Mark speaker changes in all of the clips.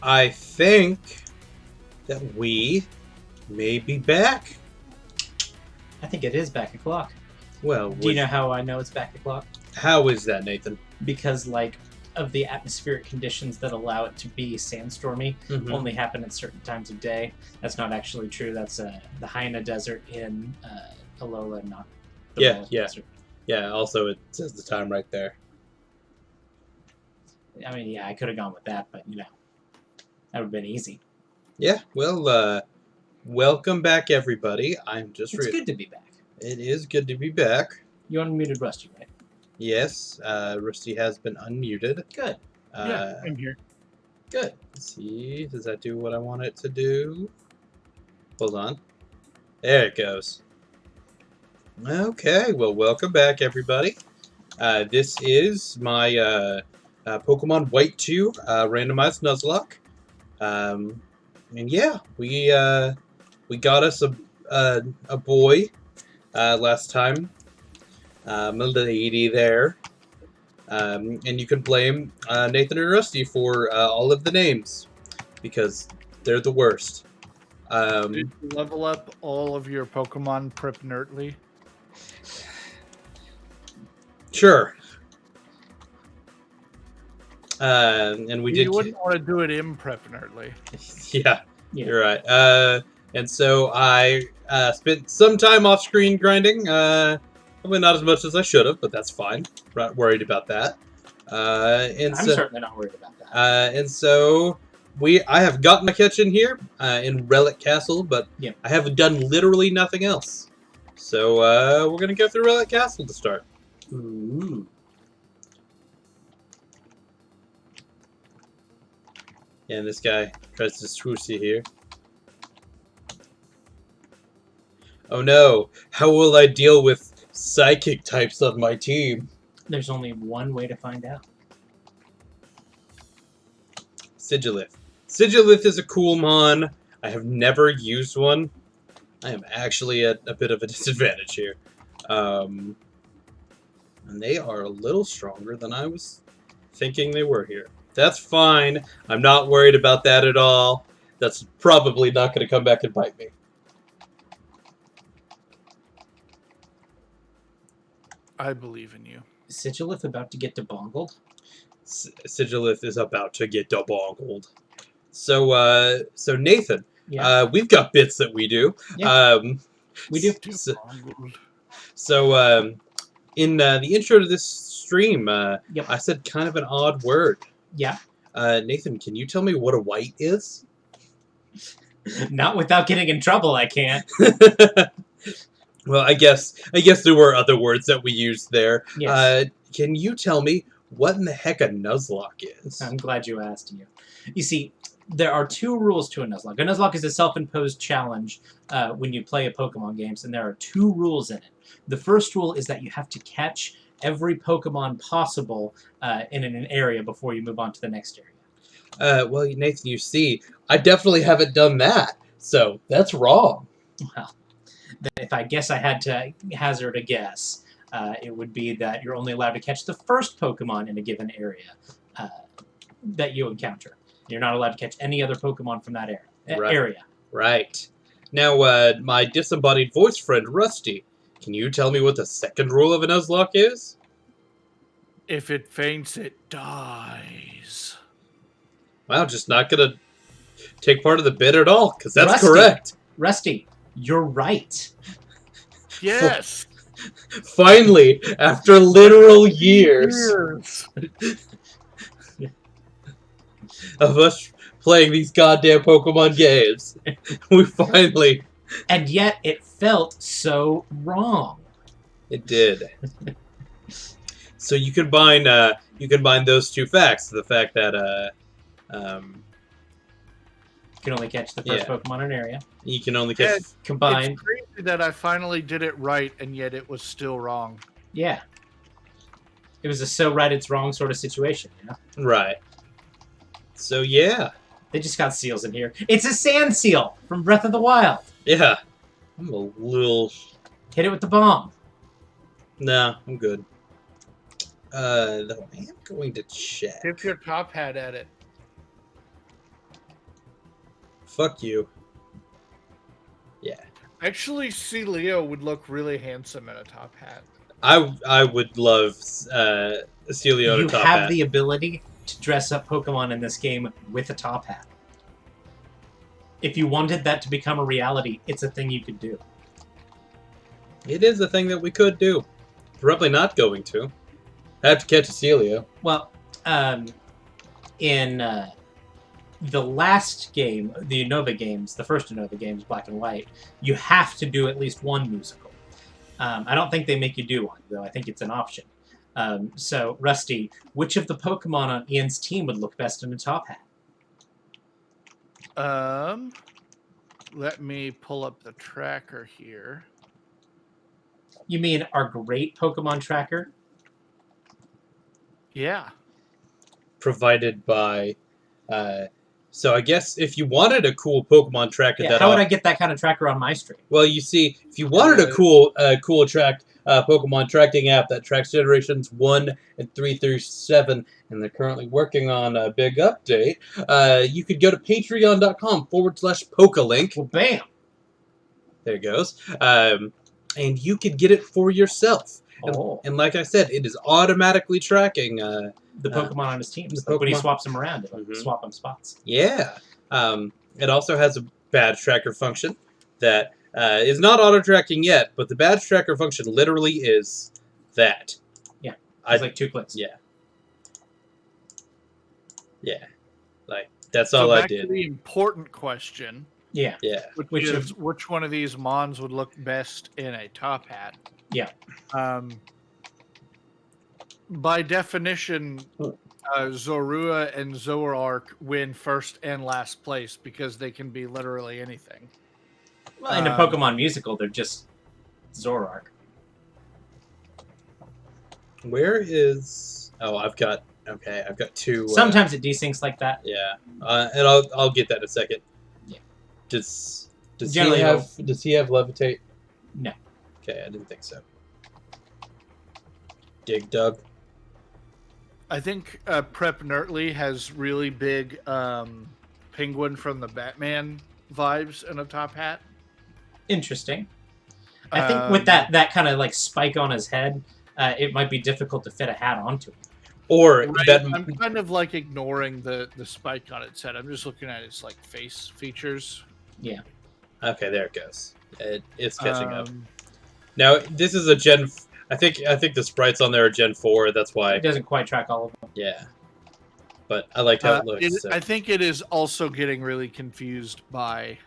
Speaker 1: I think that we may be back.
Speaker 2: I think it is back o'clock.
Speaker 1: Well,
Speaker 2: Do you know how I know it's back o'clock?
Speaker 1: How is that, Nathan?
Speaker 2: Because, of the atmospheric conditions that allow it to be sandstormy only happen at certain times of day. That's not actually true. That's the Haina Desert in Alola, not the Alola Desert.
Speaker 1: Yeah, also it says the time right there.
Speaker 2: I mean, yeah, I could have gone with that, but, that would have been easy.
Speaker 1: Yeah, well, welcome back, everybody. It's
Speaker 2: good to be back.
Speaker 1: It is good to be back.
Speaker 2: You unmuted Rusty, right?
Speaker 1: Yes, Rusty has been unmuted.
Speaker 2: Good.
Speaker 3: Yeah, I'm here.
Speaker 2: Good.
Speaker 1: Let's see, does that do what I want it to do? Hold on. There it goes. Okay, well, welcome back, everybody. This is my Pokemon White 2 randomized Nuzlocke. And yeah, we got us a boy last time. A lady there. And you can blame Nathan and Rusty for all of the names, because they're the worst.
Speaker 3: Did you level up all of your Pokemon inertly?
Speaker 1: Sure. And we did.
Speaker 3: You wouldn't want to do it inertly.
Speaker 1: Yeah, you're right. And so I spent some time off screen grinding. Probably not as much as I should have, but that's fine. Not worried about that.
Speaker 2: I'm certainly not worried about that.
Speaker 1: And so I have got my catch in here in Relic Castle, but I have done literally nothing else. So we're gonna go through Relic Castle to start.
Speaker 2: Ooh.
Speaker 1: And this guy tries to swoosh you here. Oh no! How will I deal with psychic types of my team?
Speaker 2: There's only one way to find out.
Speaker 1: Sigilith. Sigilith is a cool mon. I have never used one. I am actually at a bit of a disadvantage here. And they are a little stronger than I was thinking they were here. That's fine. I'm not worried about that at all. That's probably not going to come back and bite me.
Speaker 3: I believe in you.
Speaker 2: Is Sigilith about to get debongled?
Speaker 1: Sigilith is about to get debongled. So Nathan,
Speaker 2: yeah.
Speaker 1: We've got bits that we do.
Speaker 2: Yeah. We do.
Speaker 1: So in the intro to this stream, I said kind of an odd word.
Speaker 2: Yeah.
Speaker 1: Nathan, can you tell me what a white is?
Speaker 2: Not without getting in trouble, I can't.
Speaker 1: Well, I guess there were other words that we used there.
Speaker 2: Yes.
Speaker 1: Can you tell me what in the heck a Nuzlocke is?
Speaker 2: I'm glad you asked. You see, there are two rules to a Nuzlocke. A Nuzlocke is a self-imposed challenge when you play a Pokemon games, and there are two rules in it. The first rule is that you have to catch every Pokemon possible in an area before you move on to the next area.
Speaker 1: Well, Nathan, you see, I definitely haven't done that, so that's wrong.
Speaker 2: Well, if I guess I had to hazard a guess, it would be that you're only allowed to catch the first Pokemon in a given area that you encounter. You're not allowed to catch any other Pokemon from that area. Right.
Speaker 1: Now, my disembodied voice friend, Rusty, can you tell me what the second rule of a Nuzlocke is?
Speaker 3: If it faints, it dies.
Speaker 1: Wow, just not gonna take part of the bid at all, because that's correct.
Speaker 2: Rusty, you're right.
Speaker 3: Yes.
Speaker 1: Finally, after literal years of us playing these goddamn Pokemon games, we finally...
Speaker 2: And yet, it felt so wrong.
Speaker 1: It did. So you combine those two facts, the fact that
Speaker 2: you can only catch the first Pokemon in an area.
Speaker 1: You can only catch
Speaker 2: combined.
Speaker 3: It's crazy that I finally did it right, and yet it was still wrong.
Speaker 2: Yeah. It was a so right it's wrong sort of situation,
Speaker 1: Right. So yeah.
Speaker 2: They just got seals in here. It's a sand seal from Breath of the Wild.
Speaker 1: Yeah. I'm a little...
Speaker 2: Hit it with the bomb.
Speaker 1: Nah, I'm good. Though I am going to check.
Speaker 3: Tip your top hat at it.
Speaker 1: Fuck you. Yeah.
Speaker 3: Actually, Celio would look really handsome in a top hat.
Speaker 1: I would love Celio
Speaker 2: You
Speaker 1: to top
Speaker 2: have
Speaker 1: hat.
Speaker 2: the ability to dress up Pokemon in this game with a top hat. If you wanted that to become a reality, it's a thing you could do.
Speaker 1: It is a thing that we could do. Probably not going to. I have to catch a Celio.
Speaker 2: Well, in the last game, the Unova games, the first Unova games, Black and White, you have to do at least one musical. I don't think they make you do one, though. I think it's an option. So, Rusty, which of the Pokemon on Ian's team would look best in a top hat?
Speaker 3: Let me pull up the tracker here.
Speaker 2: You mean our great Pokemon tracker?
Speaker 3: Yeah.
Speaker 1: Provided by... so I guess if you wanted a cool Pokemon tracker
Speaker 2: Yeah, how would I get that kind of tracker on my stream?
Speaker 1: Well, you see, if you wanted a cool Pokemon tracking app that tracks generations 1 and 3 through 7, and they're currently working on a big update, you could go to patreon.com/Pokalink.
Speaker 2: Well, bam!
Speaker 1: There it goes. And you could get it for yourself.
Speaker 2: Oh.
Speaker 1: And like I said, it is automatically tracking...
Speaker 2: The Pokemon on his team.
Speaker 1: the
Speaker 2: Like when he
Speaker 1: Pokemon-
Speaker 2: swaps them around, it'll
Speaker 1: Mhm.
Speaker 2: swap them spots.
Speaker 1: Yeah. It also has a badge tracker function that is not auto-tracking yet, but the badge tracker function literally is that.
Speaker 2: Yeah. It's like 2 clicks.
Speaker 1: Yeah. Yeah. Like, that's
Speaker 3: So
Speaker 1: all I
Speaker 3: back to
Speaker 1: did.
Speaker 3: the important question,
Speaker 2: Yeah.
Speaker 1: Yeah.
Speaker 3: which one of these Mons would look best in a top hat?
Speaker 2: Yeah.
Speaker 3: By definition, Zorua and Zoroark win first and last place because they can be literally anything.
Speaker 2: Well, in a Pokemon musical, they're just Zoroark.
Speaker 1: Where is... Oh, I've got 2...
Speaker 2: Sometimes it desyncs like that.
Speaker 1: Yeah. And I'll get that in a second.
Speaker 2: Yeah.
Speaker 1: Does
Speaker 2: Generally,
Speaker 1: he have levitate?
Speaker 2: No.
Speaker 1: Okay, I didn't think so. Dig Dug.
Speaker 3: I think Prep Nertly has really big Penguin from the Batman vibes in a top hat.
Speaker 2: Interesting. I think with that kind of like spike on his head, it might be difficult to fit a hat onto him.
Speaker 1: Or
Speaker 3: Right,
Speaker 1: that...
Speaker 3: I'm kind of like ignoring the spike on its head. I'm just looking at its like face features.
Speaker 2: Yeah.
Speaker 1: Okay, there it goes. It's catching up.
Speaker 3: Um,
Speaker 1: Now, this is a Gen... I think the sprites on there are Gen 4, that's why...
Speaker 2: It doesn't quite track all of them.
Speaker 1: Yeah. But I liked how it looks. So.
Speaker 3: I think it is also getting really confused by...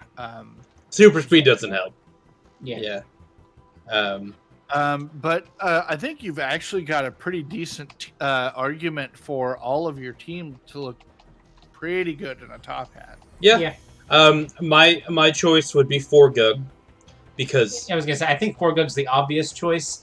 Speaker 1: Super speed doesn't help.
Speaker 2: Yeah.
Speaker 3: but I think you've actually got a pretty decent argument for all of your team to look pretty good in a top hat.
Speaker 1: Yeah. My choice would be Forgug, because...
Speaker 2: I was going to say, I think Forgug's the obvious choice,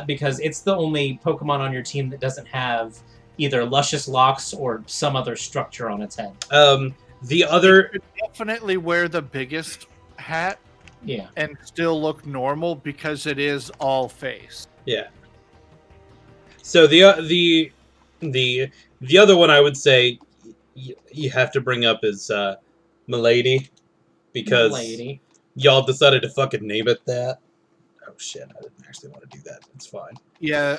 Speaker 2: because it's the only Pokemon on your team that doesn't have either luscious locks or some other structure on its head.
Speaker 1: The other...
Speaker 3: You could definitely wear the biggest hat
Speaker 2: Yeah.
Speaker 3: and still look normal because it is all face.
Speaker 1: Yeah. So the other one I would say you have to bring up is Milady, because
Speaker 2: Lady.
Speaker 1: y'all decided to fucking name it that. Oh shit! I didn't actually want to do that. It's fine.
Speaker 3: Yeah,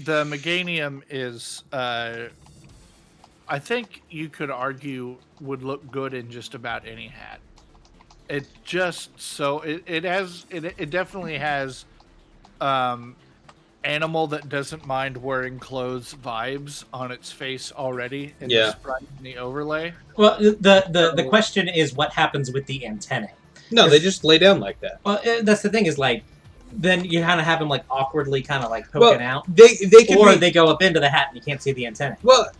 Speaker 3: the Meganium is, I think you could argue would look good in just about any hat. It just it definitely has animal that doesn't mind wearing clothes vibes on its face already in the sprite and the overlay.
Speaker 2: Well, the question is what happens with the antennae.
Speaker 1: No, they just lay down like that.
Speaker 2: Well, that's the thing is like, then you kind of have them like awkwardly kind of like poking out.
Speaker 1: They could
Speaker 2: or
Speaker 1: be,
Speaker 2: they go up into the hat and you can't see the antennae.
Speaker 1: well,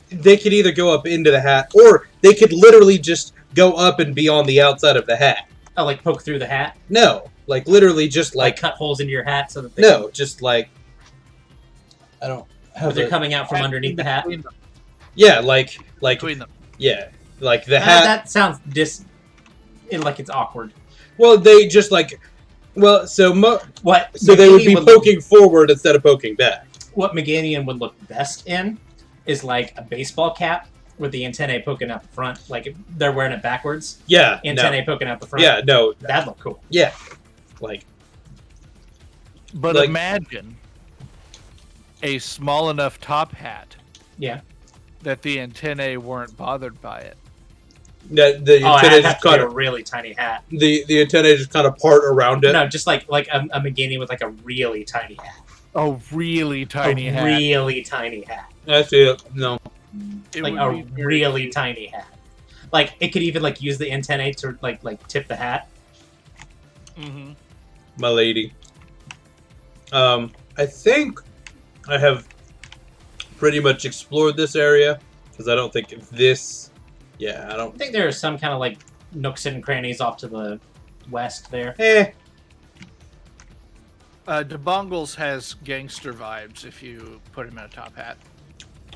Speaker 1: they could either go up into the hat, or they could literally just go up and be on the outside of the hat.
Speaker 2: Oh, like poke through the hat?
Speaker 1: No, like literally just
Speaker 2: Like
Speaker 1: like
Speaker 2: cut holes into your hat so that they
Speaker 1: no, just like I don't
Speaker 2: but
Speaker 1: have
Speaker 2: they're
Speaker 1: a,
Speaker 2: coming out from underneath the hat.
Speaker 3: Between them.
Speaker 1: yeah, like
Speaker 3: Between them.
Speaker 1: yeah, like the hat.
Speaker 2: That sounds like it's awkward.
Speaker 1: Well, they just like so
Speaker 2: What?
Speaker 1: so they would be
Speaker 2: Meganium
Speaker 1: poking forward instead of poking back.
Speaker 2: What Meganium would look best in is like a baseball cap with the antennae poking out the front, like they're wearing it backwards.
Speaker 1: Yeah,
Speaker 2: Antennae poking out the front.
Speaker 1: Yeah, no.
Speaker 2: That'd look cool.
Speaker 1: Yeah, like.
Speaker 3: But
Speaker 1: Like-
Speaker 3: imagine a small enough top hat.
Speaker 2: Yeah.
Speaker 3: That the antennae weren't bothered by it.
Speaker 1: The
Speaker 2: Oh,
Speaker 1: antennae
Speaker 2: it'd have
Speaker 1: just
Speaker 2: to be
Speaker 1: kind
Speaker 2: a
Speaker 1: of
Speaker 2: really tiny hat.
Speaker 1: the antennae just kind of part around it.
Speaker 2: No, just like a Meghani with like a really tiny hat.
Speaker 3: A really tiny hat.
Speaker 2: Really tiny hat.
Speaker 1: That's it. No.
Speaker 3: It
Speaker 2: Like
Speaker 3: would
Speaker 2: a
Speaker 3: be very
Speaker 2: really
Speaker 3: cute.
Speaker 2: tiny hat. Like it could even like use the antennae to like tip the hat.
Speaker 3: Mhm.
Speaker 1: My lady. I think I have pretty much explored this area because I don't think this. Yeah, I
Speaker 2: I
Speaker 1: don't.
Speaker 2: think there are some kind of like nooks and crannies off to the west there.
Speaker 3: DeBongles has gangster vibes if you put him in a top hat.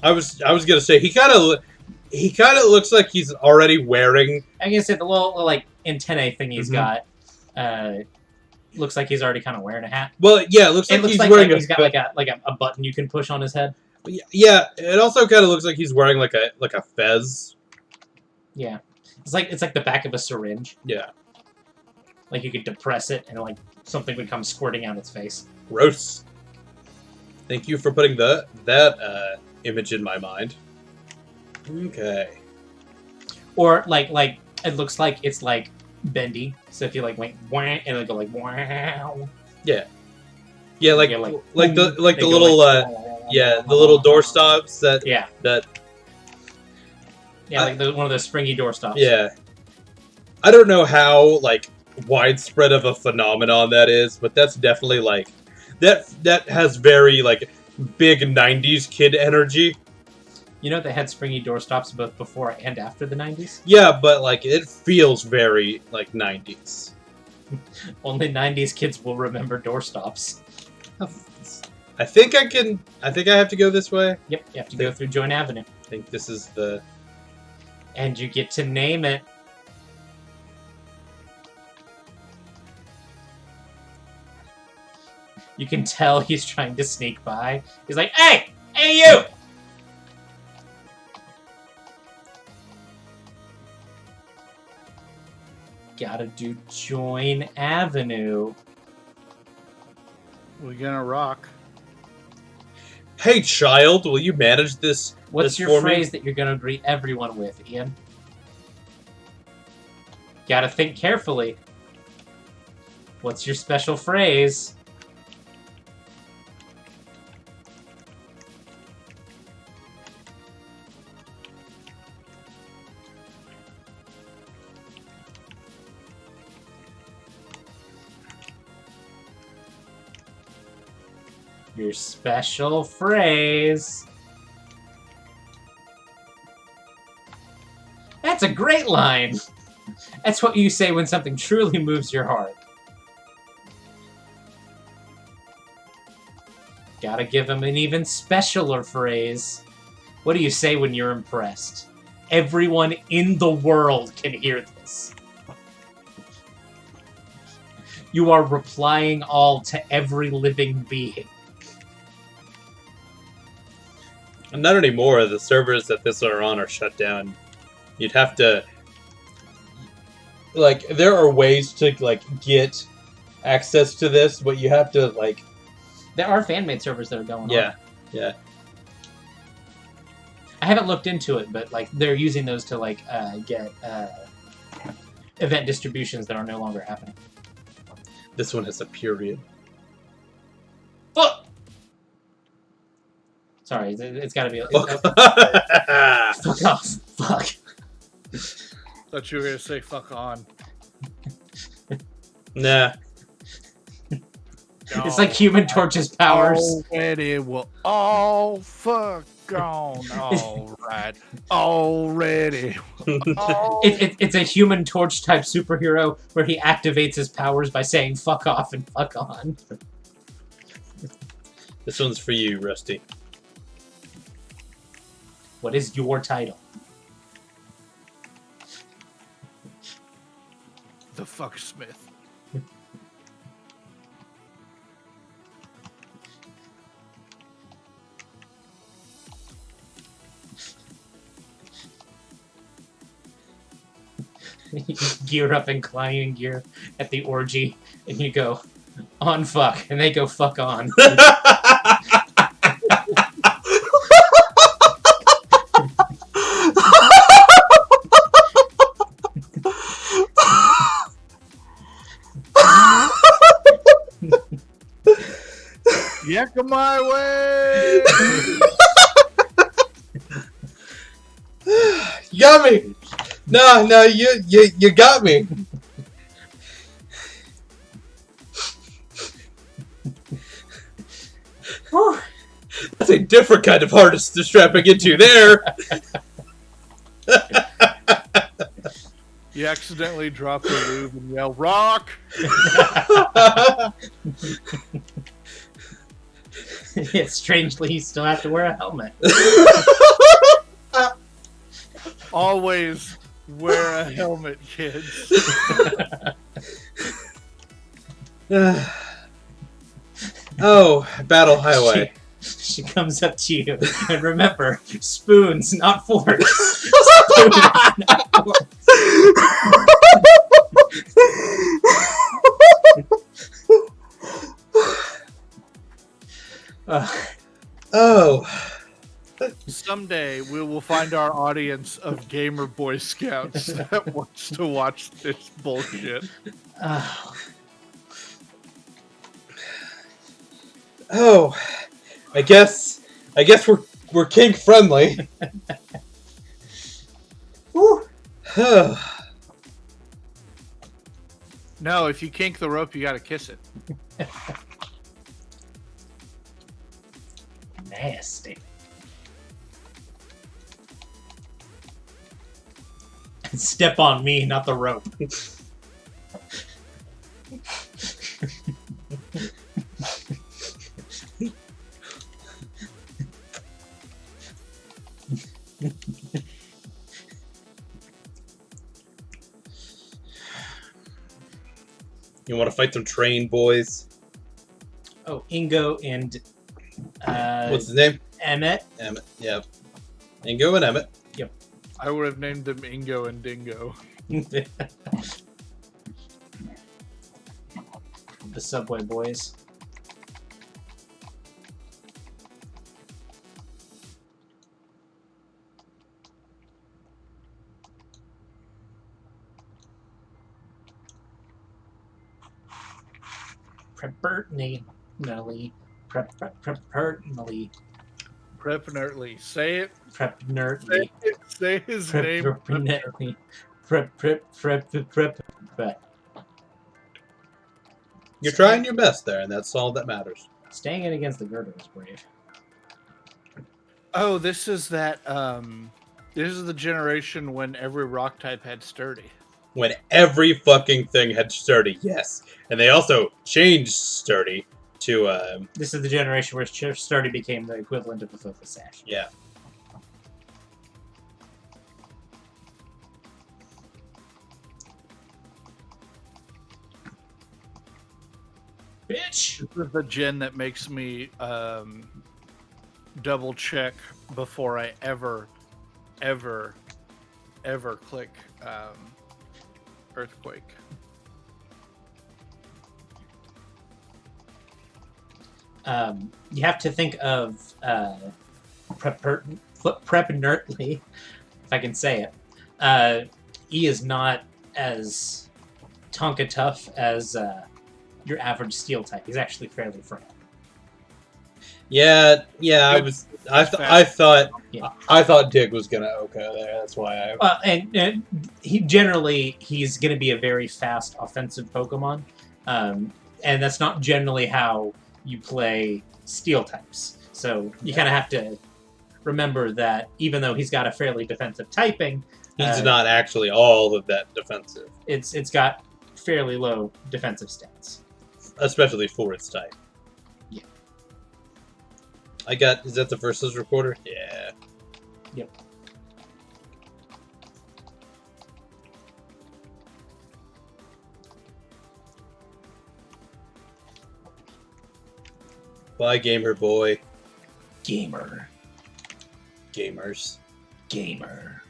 Speaker 1: I was gonna say he kind of looks like he's already wearing.
Speaker 2: I guess the little like antennae thing he's
Speaker 1: Mhm.
Speaker 2: got looks like he's already kind of wearing a hat.
Speaker 1: Well, yeah, it looks like
Speaker 2: It looks
Speaker 1: he's
Speaker 2: like,
Speaker 1: wearing
Speaker 2: he's got like a button you can push on his head.
Speaker 1: Yeah, it also kind of looks like he's wearing like a fez.
Speaker 2: Yeah, it's like the back of a syringe.
Speaker 1: Yeah,
Speaker 2: Like you could depress it and like something would come squirting out its face.
Speaker 1: gross. Thank you for putting that image in my mind. Okay.
Speaker 2: Or like it looks like it's like bendy. So if you like went wah, and it'll go like wow.
Speaker 1: Yeah, like
Speaker 2: Yeah,
Speaker 1: the
Speaker 2: they go
Speaker 1: little the little door stops that
Speaker 2: Yeah,
Speaker 1: that
Speaker 2: yeah, like one of those springy door stops.
Speaker 1: yeah. I don't know how like widespread of a phenomenon that is, but that's definitely like that has very like big 90s kid energy.
Speaker 2: You know they had springy door stops both before and after the 90s?
Speaker 1: Yeah, but like it feels very like 90s.
Speaker 2: Only 90s kids will remember door stops.
Speaker 1: I think I have to go this way.
Speaker 2: Yep, you have to go through Joint Avenue.
Speaker 1: I think this is the
Speaker 2: And you get to name it. You can tell he's trying to sneak by. He's like, hey! Hey, you! Gotta do Join Avenue.
Speaker 3: We're gonna rock.
Speaker 1: Hey child, will you manage this?
Speaker 2: What's
Speaker 1: this
Speaker 2: your
Speaker 1: for
Speaker 2: phrase
Speaker 1: me?
Speaker 2: that you're gonna greet everyone with, Ian? Gotta think carefully. What's your special phrase? Your special phrase. That's a great line. That's what you say when something truly moves your heart. Gotta give him an even specialer phrase. What do you say when you're impressed? Everyone in the world can hear this. You are replying all to every living being.
Speaker 1: And not anymore. The servers that this are on are shut down. You'd have to like there are ways to like get access to this, but you have to like
Speaker 2: There are fan-made servers that are going on.
Speaker 1: yeah.
Speaker 2: I haven't looked into it, but like they're using those to like get event distributions that are no longer happening.
Speaker 1: This one has a period.
Speaker 2: Fuck! Sorry, it's got to be. Fuck off! Fuck.
Speaker 3: Thought you were gonna say "fuck on."
Speaker 1: Nah.
Speaker 2: It's like Human Torch's powers.
Speaker 3: Already will all fuck on. All right. Already.
Speaker 2: It's a Human Torch type superhero where he activates his powers by saying "fuck off" and "fuck on."
Speaker 1: This one's for you, Rusty.
Speaker 2: What is your title?
Speaker 3: The fuck Smith.
Speaker 2: You gear up in climbing gear at the orgy, and you go, on fuck, and they go fuck on.
Speaker 3: Yak my way!
Speaker 1: You got me! No, you got me! That's a different kind of harness to strapping into there!
Speaker 3: You accidentally drop the lube and yell, rock!
Speaker 2: Yet strangely, you still have to wear a helmet.
Speaker 3: Always wear a helmet, kids.
Speaker 1: Oh, Battle Highway.
Speaker 2: She comes up to you, and remember, spoons, not forks. Spoons, not forks.
Speaker 1: Oh.
Speaker 3: Someday we will find our audience of gamer Boy Scouts that wants to watch this bullshit.
Speaker 1: Oh. I guess we're kink friendly. Woo.
Speaker 3: No, if you kink the rope, you gotta kiss it.
Speaker 2: Nasty. Step on me, not the rope.
Speaker 1: You want to fight some train boys?
Speaker 2: Oh, Ingo and
Speaker 1: What's his name?
Speaker 2: Emmett.
Speaker 1: Emmett. Yeah. Ingo and Emmett.
Speaker 3: I would have named them Ingo and Dingo.
Speaker 2: The Subway Boys. Prepertly.
Speaker 3: Prepertly. Say it.
Speaker 2: Prepnertly.
Speaker 3: Say his name.
Speaker 2: Prepnertly.
Speaker 1: You're trying your best there, and that's all that matters.
Speaker 2: Staying in against the girder is brave.
Speaker 3: Oh, this is that. This is the generation when every rock type had sturdy.
Speaker 1: When every fucking thing had sturdy, yes. And they also changed sturdy to,
Speaker 2: This is the generation where sturdy became the equivalent of a focus sash.
Speaker 1: yeah.
Speaker 2: Bitch!
Speaker 3: This is the gen that makes me double check before I ever click Earthquake.
Speaker 2: You have to think of Prepertly, if I can say it. E is not as Tonka tough as your average steel type. He's actually fairly frail.
Speaker 1: Yeah, I thought Dig was gonna Oko there. That's why I.
Speaker 2: And he's going to be a very fast offensive Pokemon, and that's not generally how you play steel types. So you kind of have to remember that even though he's got a fairly defensive typing,
Speaker 1: He's not actually all of that defensive,
Speaker 2: it's got fairly low defensive stats.
Speaker 1: especially for its type.
Speaker 2: Yeah.
Speaker 1: Is that the versus recorder? Yeah.
Speaker 2: Yep.
Speaker 1: Bye, gamer boy.
Speaker 2: Gamer.
Speaker 1: Gamers.
Speaker 2: Gamer.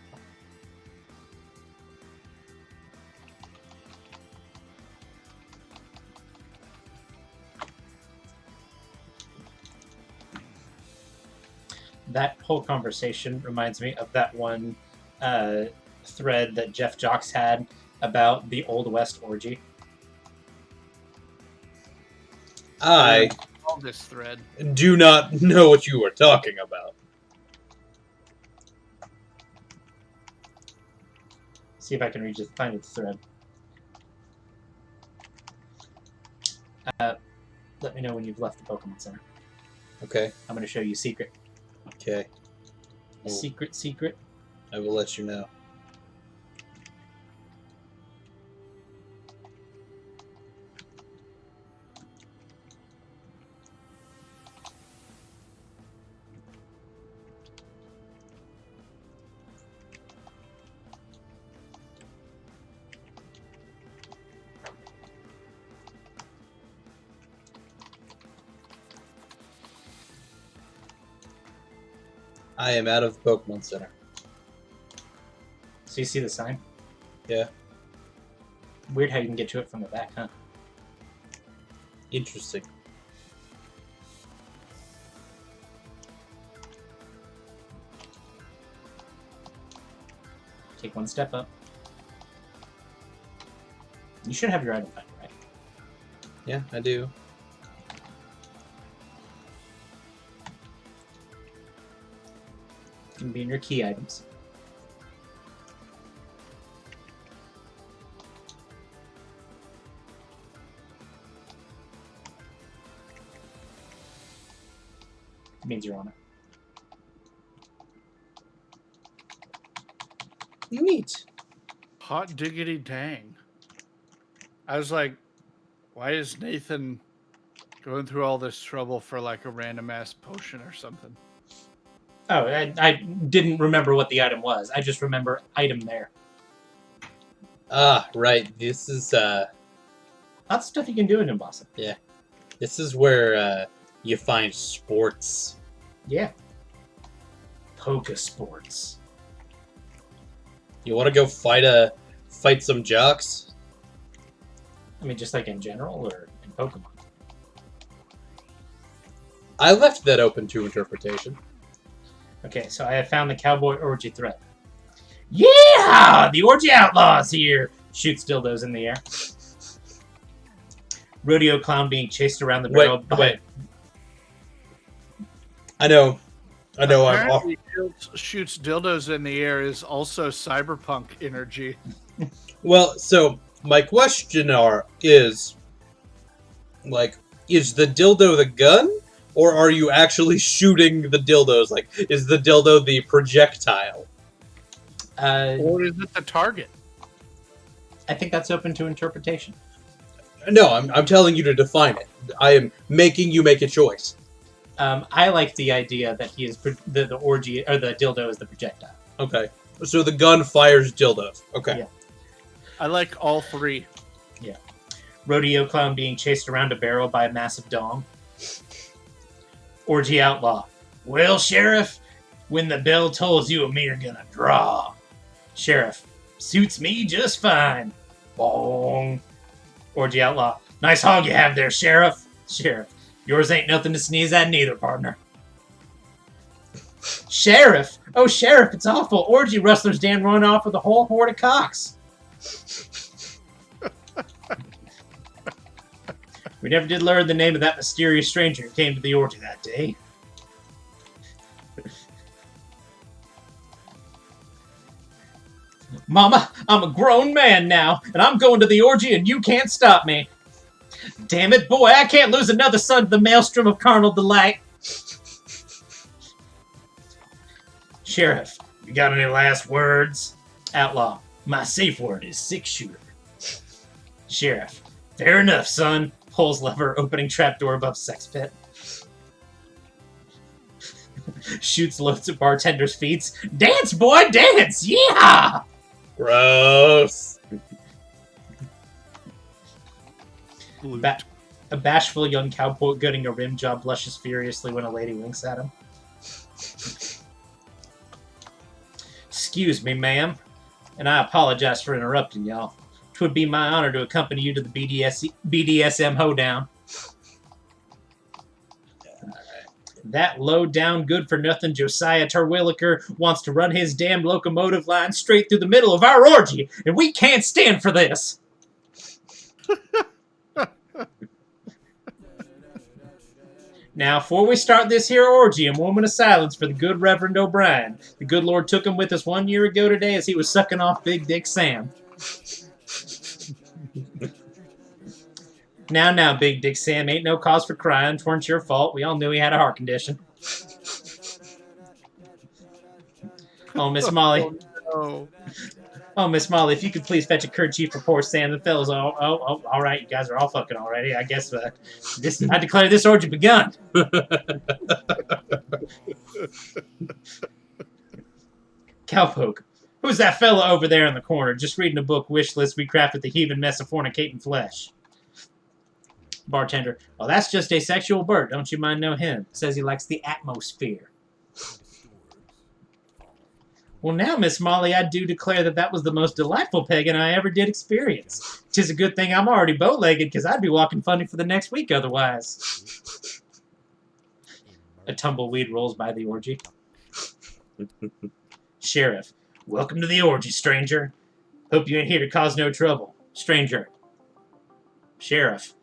Speaker 2: that whole conversation reminds me of that one thread that Jeff Jocks had about the Old West orgy.
Speaker 1: I
Speaker 3: All this thread.
Speaker 1: do not know what you are talking about.
Speaker 2: See if I can find its thread. Let me know when you've left the Pokemon Center.
Speaker 1: Okay.
Speaker 2: I'm going to show you a secret.
Speaker 1: Okay.
Speaker 2: A secret.
Speaker 1: I will let you know. I am out of the Pokemon Center.
Speaker 2: So you see the sign?
Speaker 1: Yeah.
Speaker 2: Weird how you can get to it from the back, huh?
Speaker 1: Interesting.
Speaker 2: Take one step up. You should have your item finder, right?
Speaker 1: Yeah, I do.
Speaker 2: Can be in your key items. It means you're on it.
Speaker 1: Neat.
Speaker 3: Hot diggity dang. I was like, why is Nathan going through all this trouble for like a random ass potion or something?
Speaker 2: Oh, I didn't remember what the item was. I just remember item there.
Speaker 1: Ah, right. This is
Speaker 2: Lots of stuff you can do in Nimbasa.
Speaker 1: this is where you find sports.
Speaker 2: Yeah. Poke sports.
Speaker 1: You want to go fight some jocks?
Speaker 2: I mean, just like in general or in Pokemon.
Speaker 1: I left that open to interpretation.
Speaker 2: Okay, so I have found the cowboy orgy threat. Yeah! The orgy outlaws here! Shoots dildos in the air. Rodeo clown being chased around the barrel.
Speaker 1: Wait. I know. I'm off.
Speaker 3: Apparently, shoots dildos in the air is also cyberpunk energy.
Speaker 1: Well, so my question is the dildo the gun? Or are you actually shooting the dildos? Like, is the dildo the projectile?
Speaker 3: Or is it the target?
Speaker 2: I think that's open to interpretation.
Speaker 1: No, I'm telling you to define it. I am making you make a choice.
Speaker 2: I like the idea that he is the orgy or the dildo is the projectile.
Speaker 1: Okay. So the gun fires dildos. Okay.
Speaker 2: Yeah.
Speaker 3: I like all three.
Speaker 2: Yeah. Rodeo clown being chased around a barrel by a massive dong. Orgy outlaw. Well, Sheriff, when the bell tolls you and me are gonna draw. Sheriff. Suits me just fine. Bong. Orgy outlaw. Nice hog you have there, Sheriff. Sheriff. Yours ain't nothing to sneeze at neither, partner. Sheriff. Oh, Sheriff, it's awful. Orgy rustlers Dan run off with a whole horde of cocks. We never did learn the name of that mysterious stranger who came to the orgy that day. Mama, I'm a grown man now, and I'm going to the orgy and you can't stop me. Damn it, boy, I can't lose another son to the maelstrom of carnal delight. Sheriff, you got any last words? Outlaw, my safe word is 6-shooter. Sheriff, fair enough, son. Pulls lever, opening trapdoor above sex pit. Shoots loads of bartender's feet. Dance, boy, dance! Yeah!
Speaker 1: Gross.
Speaker 2: A bashful young cowboy getting a rim job blushes furiously when a lady winks at him. Excuse me, ma'am, and I apologize for interrupting y'all. 'Twould be my honor to accompany you to the BDSM hoedown. That low-down, good-for-nothing Josiah Terwilliger wants to run his damn locomotive line straight through the middle of our orgy, and we can't stand for this. Now, before we start this here orgy, a moment of silence for the good Reverend O'Brien. The good Lord took him with us 1 year ago today as he was sucking off Big Dick Sam. Now, Big Dick Sam, ain't no cause for crying. 'Tweren't your fault. We all knew he had a heart condition. Oh, Miss Molly.
Speaker 3: Oh,
Speaker 2: Oh, Miss Molly, if you could please fetch a kerchief for poor Sam. The fellas, all right. You guys are all fucking already. I guess I declare this orgy begun. Cowpoke. Who's that fella over there in the corner? Just reading a book wish list we crafted the heathen mess of fornicating flesh. Bartender. Oh, that's just asexual Bert. Don't you mind know him? Says he likes the atmosphere. Well, now, Miss Molly, I do declare that was the most delightful pegging I ever did experience. 'Tis a good thing I'm already bow-legged, because I'd be walking funny for the next week otherwise. A tumbleweed rolls by the orgy. Sheriff. Welcome to the orgy, stranger. Hope you ain't here to cause no trouble. Stranger. Sheriff.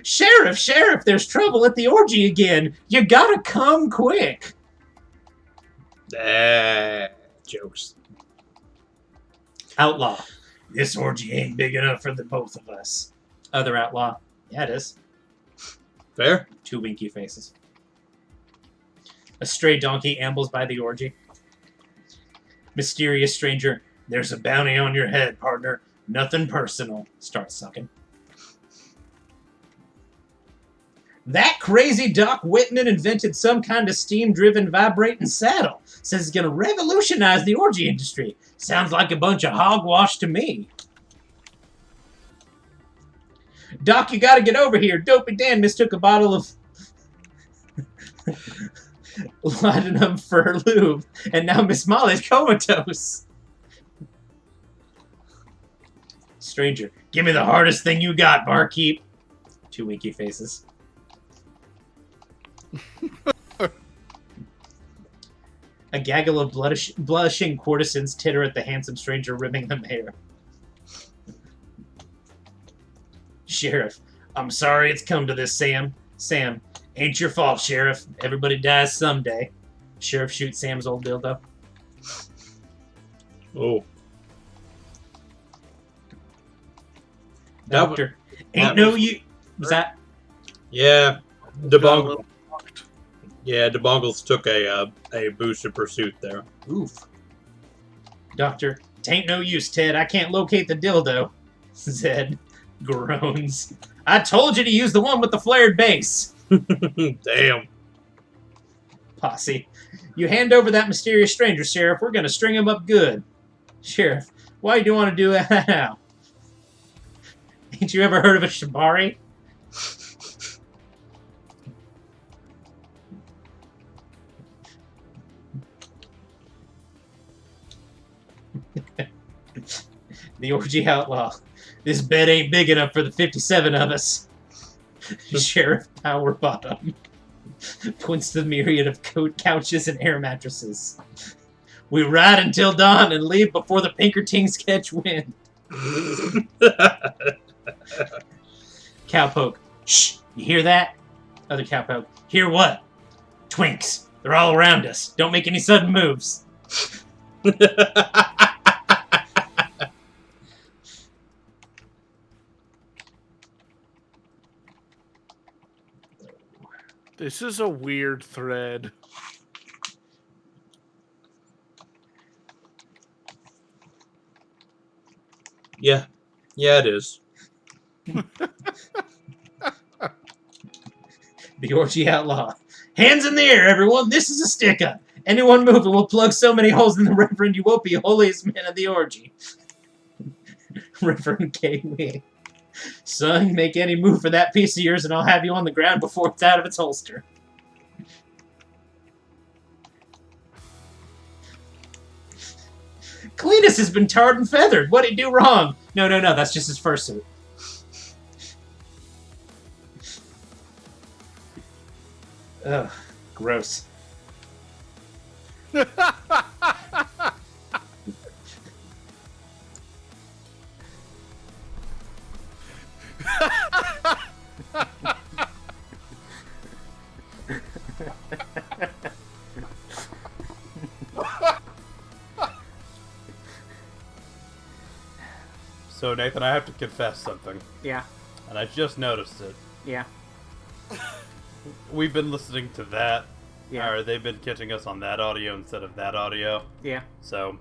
Speaker 2: Sheriff, there's trouble at the orgy again. You gotta come quick.
Speaker 1: Jokes.
Speaker 2: Outlaw. This orgy ain't big enough for the both of us. Other outlaw. Yeah, it is.
Speaker 1: Fair.
Speaker 2: 2 winky faces. A stray donkey ambles by the orgy. Mysterious stranger. There's a bounty on your head, partner. Nothing personal. Starts sucking. That crazy Doc Whitman invented some kind of steam-driven vibrating saddle. Says it's going to revolutionize the orgy industry. Sounds like a bunch of hogwash to me. Doc, you got to get over here. Dopey Dan mistook a bottle of laudanum for lube, and now Miss Molly's comatose. Stranger, give me the hardest thing you got, barkeep. 2 winky faces. A gaggle of blushing courtesans titter at the handsome stranger ribbing them hair. Sheriff, I'm sorry it's come to this, Sam. Sam, ain't your fault, Sheriff. Everybody dies someday. Sheriff shoots Sam's old dildo.
Speaker 1: Oh.
Speaker 2: Doctor, ain't no you. Was that?
Speaker 1: Yeah. DeBongles took a boosted pursuit there.
Speaker 2: Oof. Doctor, tain't no use, Ted. I can't locate the dildo. Zed groans. I told you to use the one with the flared base.
Speaker 1: Damn.
Speaker 2: Posse. You hand over that mysterious stranger, Sheriff. We're going to string him up good. Sheriff, why do you want to do that now? Ain't you ever heard of a shibari? The orgy outlaw. This bed ain't big enough for the 57 of us. Sheriff Power Bottom points to the myriad of couches and air mattresses. We ride until dawn and leave before the Pinkertings catch wind. Cowpoke. Shh, you hear that? Other cowpoke. Hear what? Twinks. They're all around us. Don't make any sudden moves.
Speaker 3: this is a weird thread.
Speaker 1: Yeah. Yeah, it is.
Speaker 2: The orgy outlaw. Hands in the air, everyone. This is a stick-up. Anyone moving will plug so many holes in the Reverend you won't be holiest man of the orgy. Reverend K. Son, make any move for that piece of yours and I'll have you on the ground before it's out of its holster. Cletus has been tarred and feathered. What'd he do wrong? No, that's just his fursuit. Ugh, gross.
Speaker 1: So, Nathan, I have to confess something.
Speaker 4: Yeah.
Speaker 1: And I just noticed it.
Speaker 4: Yeah.
Speaker 1: We've been listening to that.
Speaker 4: Yeah.
Speaker 1: Or they've been catching us on that audio instead of that audio.
Speaker 4: Yeah.
Speaker 1: So,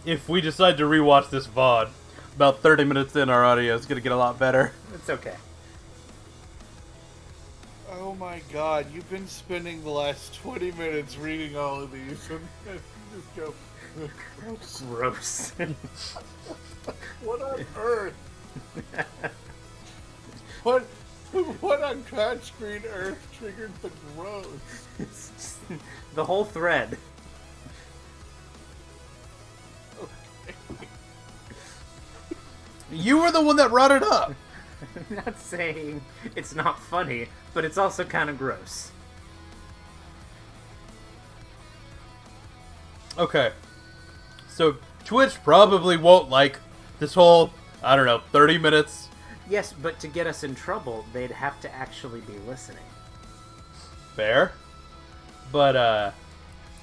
Speaker 1: if we decide to rewatch this VOD, about 30 minutes in, our audio is going to get a lot better.
Speaker 4: It's okay.
Speaker 3: Oh my god, you've been spending the last 20 minutes reading all of these, and you just go,
Speaker 4: Gross.
Speaker 3: what on earth? What on crash screen earth triggered the gross?
Speaker 4: The whole thread.
Speaker 1: You were the one that brought it up.
Speaker 4: I'm not saying it's not funny, but it's also kind of gross.
Speaker 1: Okay. So, Twitch probably won't like this whole, 30 minutes.
Speaker 4: Yes, but to get us in trouble, they'd have to actually be listening.
Speaker 1: Fair. But,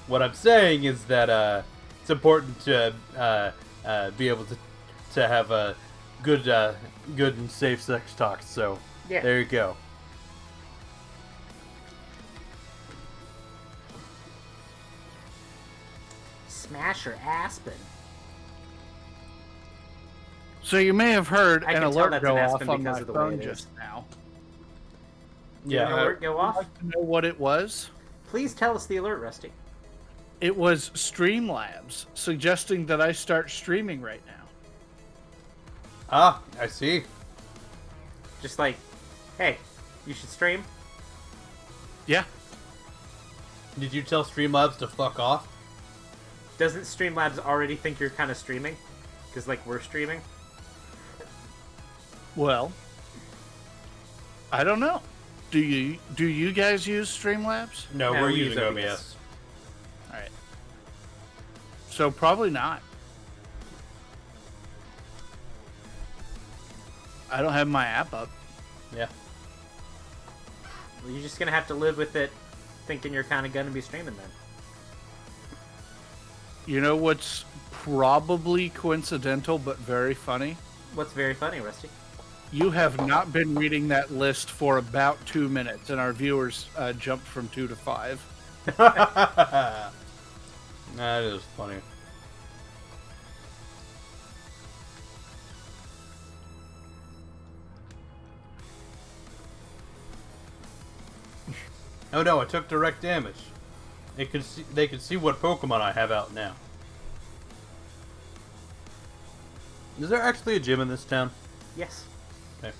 Speaker 1: what I'm saying is that, it's important to, be able to have a good and safe sex talk. So,
Speaker 4: Yeah.
Speaker 1: there you go.
Speaker 4: Smasher Aspen.
Speaker 3: So you may have heard
Speaker 4: I
Speaker 3: an
Speaker 4: can tell
Speaker 3: alert
Speaker 4: that's
Speaker 3: go
Speaker 4: an
Speaker 3: off
Speaker 4: Aspen
Speaker 3: on
Speaker 4: because
Speaker 3: my
Speaker 4: of the way
Speaker 3: phone
Speaker 4: it is.
Speaker 3: just now.
Speaker 4: Did an alert go
Speaker 3: Would
Speaker 4: off?
Speaker 3: you like to know what it was?
Speaker 4: Please tell us the alert, Rusty.
Speaker 3: It was Streamlabs suggesting that I start streaming right now.
Speaker 1: Ah, I see.
Speaker 4: Just like, hey, you should stream.
Speaker 3: Yeah.
Speaker 1: Did you tell Streamlabs to fuck off?
Speaker 4: Doesn't Streamlabs already think you're kind of streaming? Because, like, we're streaming?
Speaker 3: Well, I don't know. Do you guys use Streamlabs?
Speaker 1: No,
Speaker 4: No,
Speaker 1: we're
Speaker 4: we use
Speaker 1: using
Speaker 4: OBS.
Speaker 1: OBS.
Speaker 3: All right. So probably not. I don't have my app up.
Speaker 1: Yeah.
Speaker 4: Well, you're just going to have to live with it thinking you're kind of going to be streaming then.
Speaker 3: You know what's probably coincidental but very funny?
Speaker 4: What's very funny, Rusty?
Speaker 3: You have not been reading that list for about 2 minutes, and our viewers jumped from 2 to 5.
Speaker 1: That is funny. Oh no, I took direct damage. They could see what Pokemon I have out now. Is there actually a gym in this town?
Speaker 4: Yes.
Speaker 1: Okay.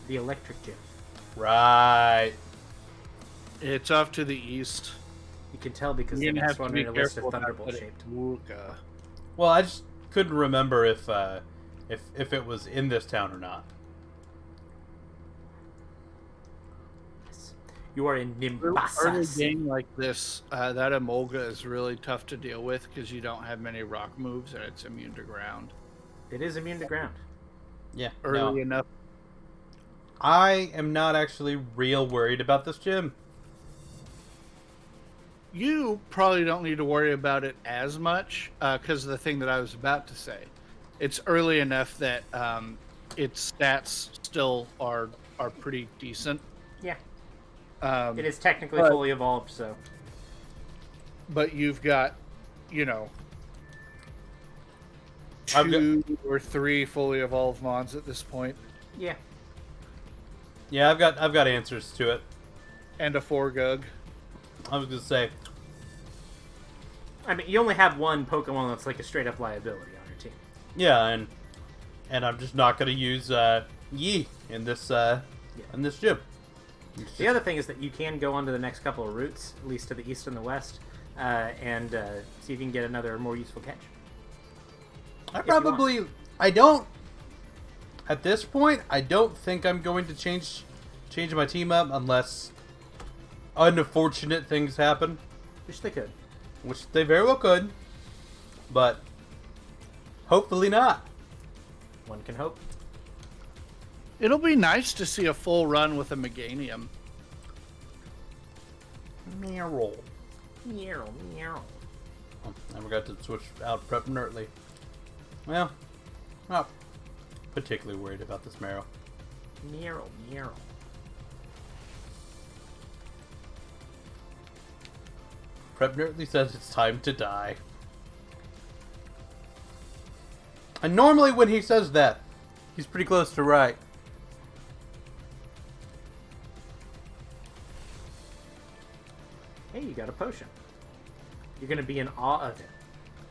Speaker 4: The electric gym.
Speaker 1: Right.
Speaker 3: It's off to the east.
Speaker 4: You can tell because the
Speaker 3: You're gonna
Speaker 4: next
Speaker 3: have to
Speaker 4: one
Speaker 3: be
Speaker 4: in a list
Speaker 3: careful
Speaker 4: of
Speaker 3: about
Speaker 4: Thunderbolt
Speaker 3: putting
Speaker 4: shaped.
Speaker 3: Wooka.
Speaker 1: Well, I just couldn't remember if it was in this town or not.
Speaker 4: Yes. You are in
Speaker 3: Early
Speaker 4: Nimbasas.
Speaker 3: game like this, that Emolga is really tough to deal with because you don't have many rock moves and it's immune to ground.
Speaker 4: It is immune to ground.
Speaker 1: Yeah.
Speaker 3: Early
Speaker 1: No.
Speaker 3: enough.
Speaker 1: I am not actually real worried about this gym.
Speaker 3: You probably don't need to worry about it as much because of the thing that I was about to say. It's early enough that its stats still are pretty decent.
Speaker 4: Yeah.
Speaker 3: Um,
Speaker 4: It is technically
Speaker 3: but-
Speaker 4: fully evolved, so.
Speaker 3: But you've got, you know,
Speaker 1: I've got-
Speaker 3: 2 or 3 fully evolved mons at this point,
Speaker 4: Yeah.
Speaker 1: Yeah, I've got answers to it.
Speaker 3: and a 4-gug.
Speaker 1: I was gonna say,
Speaker 4: I mean, you only have one Pokemon that's like a straight up liability on your team.
Speaker 1: yeah, and I'm just not gonna use Yi in this gym.
Speaker 4: The other thing is that you can go onto the next couple of routes, at least to the east and the west, and see if you can get another more useful catch.
Speaker 1: I don't. At this point, I don't think I'm going to change my team up unless unfortunate things happen,
Speaker 4: Wish they could.
Speaker 1: which they very well could, but hopefully not.
Speaker 4: One can hope.
Speaker 3: It'll be nice to see a full run with a Meganium.
Speaker 1: Meow.
Speaker 4: Meow, meow.
Speaker 1: Oh, I forgot to switch out Prep Nerdly. Well, not particularly worried about this Marrow.
Speaker 4: Meow, meow.
Speaker 1: Prep Nerdly says it's time to die. And normally when he says that, he's pretty close to right.
Speaker 4: Hey, you got a potion. You're gonna be in awe of it.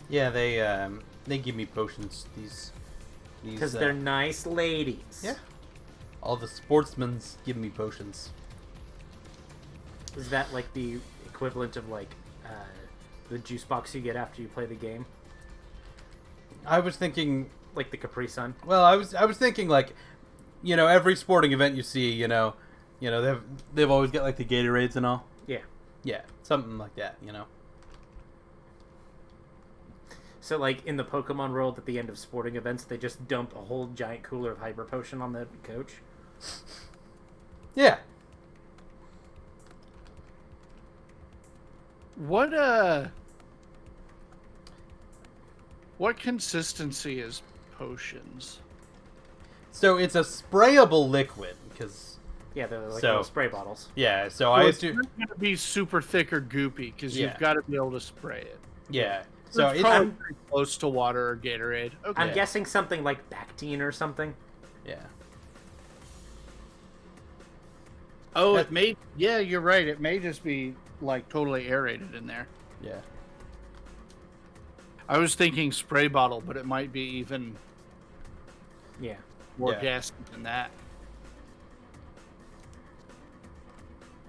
Speaker 1: Yeah, they give me potions. These
Speaker 4: Because they're nice ladies.
Speaker 1: yeah. All the sportsmen's give me potions.
Speaker 4: Is that like the equivalent of like the juice box you get after you play the game?
Speaker 1: I was thinking,
Speaker 4: Like the Capri Sun?
Speaker 1: well, I was thinking like, every sporting event you see, they've always got like the Gatorades and all.
Speaker 4: Yeah.
Speaker 1: Yeah, something like that,
Speaker 4: So like in the Pokemon world at the end of sporting events, they just dump a whole giant cooler of Hyper Potion on the coach?
Speaker 1: Yeah.
Speaker 3: What consistency is potions?
Speaker 1: So it's a sprayable liquid because
Speaker 4: Yeah, they're like
Speaker 1: So-
Speaker 4: little spray bottles.
Speaker 1: yeah. So
Speaker 3: So
Speaker 1: I
Speaker 3: it's
Speaker 1: assume
Speaker 3: not going to be super thick or goopy because
Speaker 1: Yeah.
Speaker 3: you've got to be able to spray it.
Speaker 1: yeah.
Speaker 3: So
Speaker 1: So
Speaker 3: it's
Speaker 1: it's
Speaker 3: probably pretty close to water or Gatorade. Okay.
Speaker 4: I'm guessing something like Bactine or something.
Speaker 1: yeah.
Speaker 3: Oh, it may. Yeah, you're right. It may just be like totally aerated in there.
Speaker 1: Yeah.
Speaker 3: I was thinking spray bottle, but it might be even
Speaker 4: Yeah.
Speaker 3: more
Speaker 1: Yeah.
Speaker 3: gassy than that.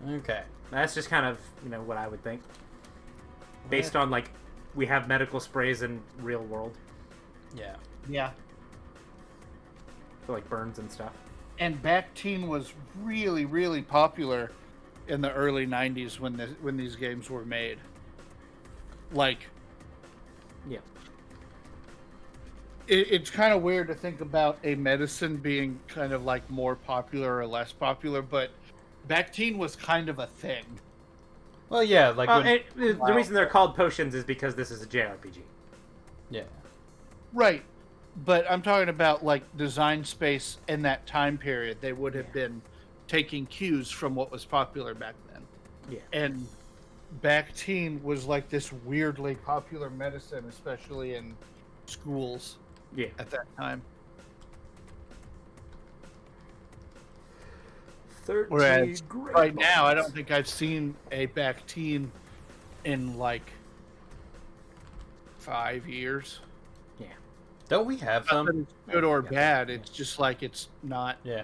Speaker 1: Okay.
Speaker 4: That's just kind of, what I would think. Based on like we have medical sprays in real world
Speaker 1: Yeah.
Speaker 3: Yeah.
Speaker 4: for like burns and stuff.
Speaker 3: And Bactine was really, really popular in the early '90s when these games were made. Like,
Speaker 4: Yeah.
Speaker 3: it's kind of weird to think about a medicine being kind of like more popular or less popular, but Bactine was kind of a thing.
Speaker 1: Well, yeah. Like when,
Speaker 4: The reason they're called potions is because this is a JRPG.
Speaker 1: yeah.
Speaker 3: Right. But I'm talking about like design space in that time period. They would have been taking cues from what was popular back then.
Speaker 4: Yeah.
Speaker 3: And Bactine was like this weirdly popular medicine, especially in schools
Speaker 4: Yeah.
Speaker 3: at that time.
Speaker 4: 13
Speaker 3: Whereas
Speaker 4: great
Speaker 3: right now, I
Speaker 4: balls.
Speaker 3: don't think I've seen a Bactine in like 5 years.
Speaker 4: Yeah.
Speaker 1: Don't we have
Speaker 3: Not that
Speaker 1: some?
Speaker 3: it's good or
Speaker 4: Yeah.
Speaker 3: bad. It's just like it's not.
Speaker 1: Yeah.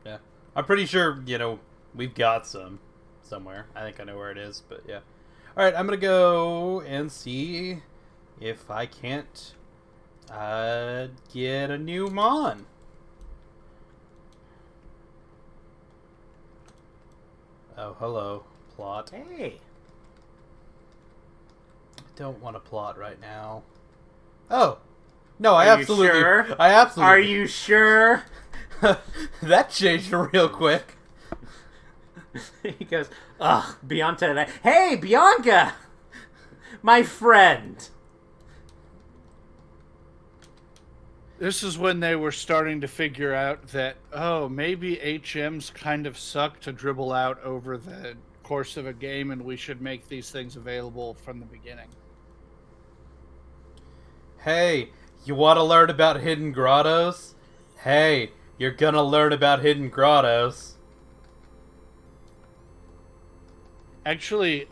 Speaker 1: Yeah. I'm pretty sure, we've got some somewhere. I think I know where it is, but yeah. All right, I'm going to go and see if I can't get a new Mon. Oh, hello, plot.
Speaker 4: Hey.
Speaker 1: I don't want to plot right now. Oh. No,
Speaker 4: Are you sure?
Speaker 1: I absolutely
Speaker 4: Are you sure?
Speaker 1: That changed real quick.
Speaker 4: He goes, ugh, Bianca. Hey, Bianca! My friend.
Speaker 3: This is when they were starting to figure out that, oh, maybe HMs kind of suck to dribble out over the course of a game, and we should make these things available from the beginning.
Speaker 1: Hey, you want to learn about hidden grottos? Hey, you're gonna learn about hidden grottos.
Speaker 3: Actually,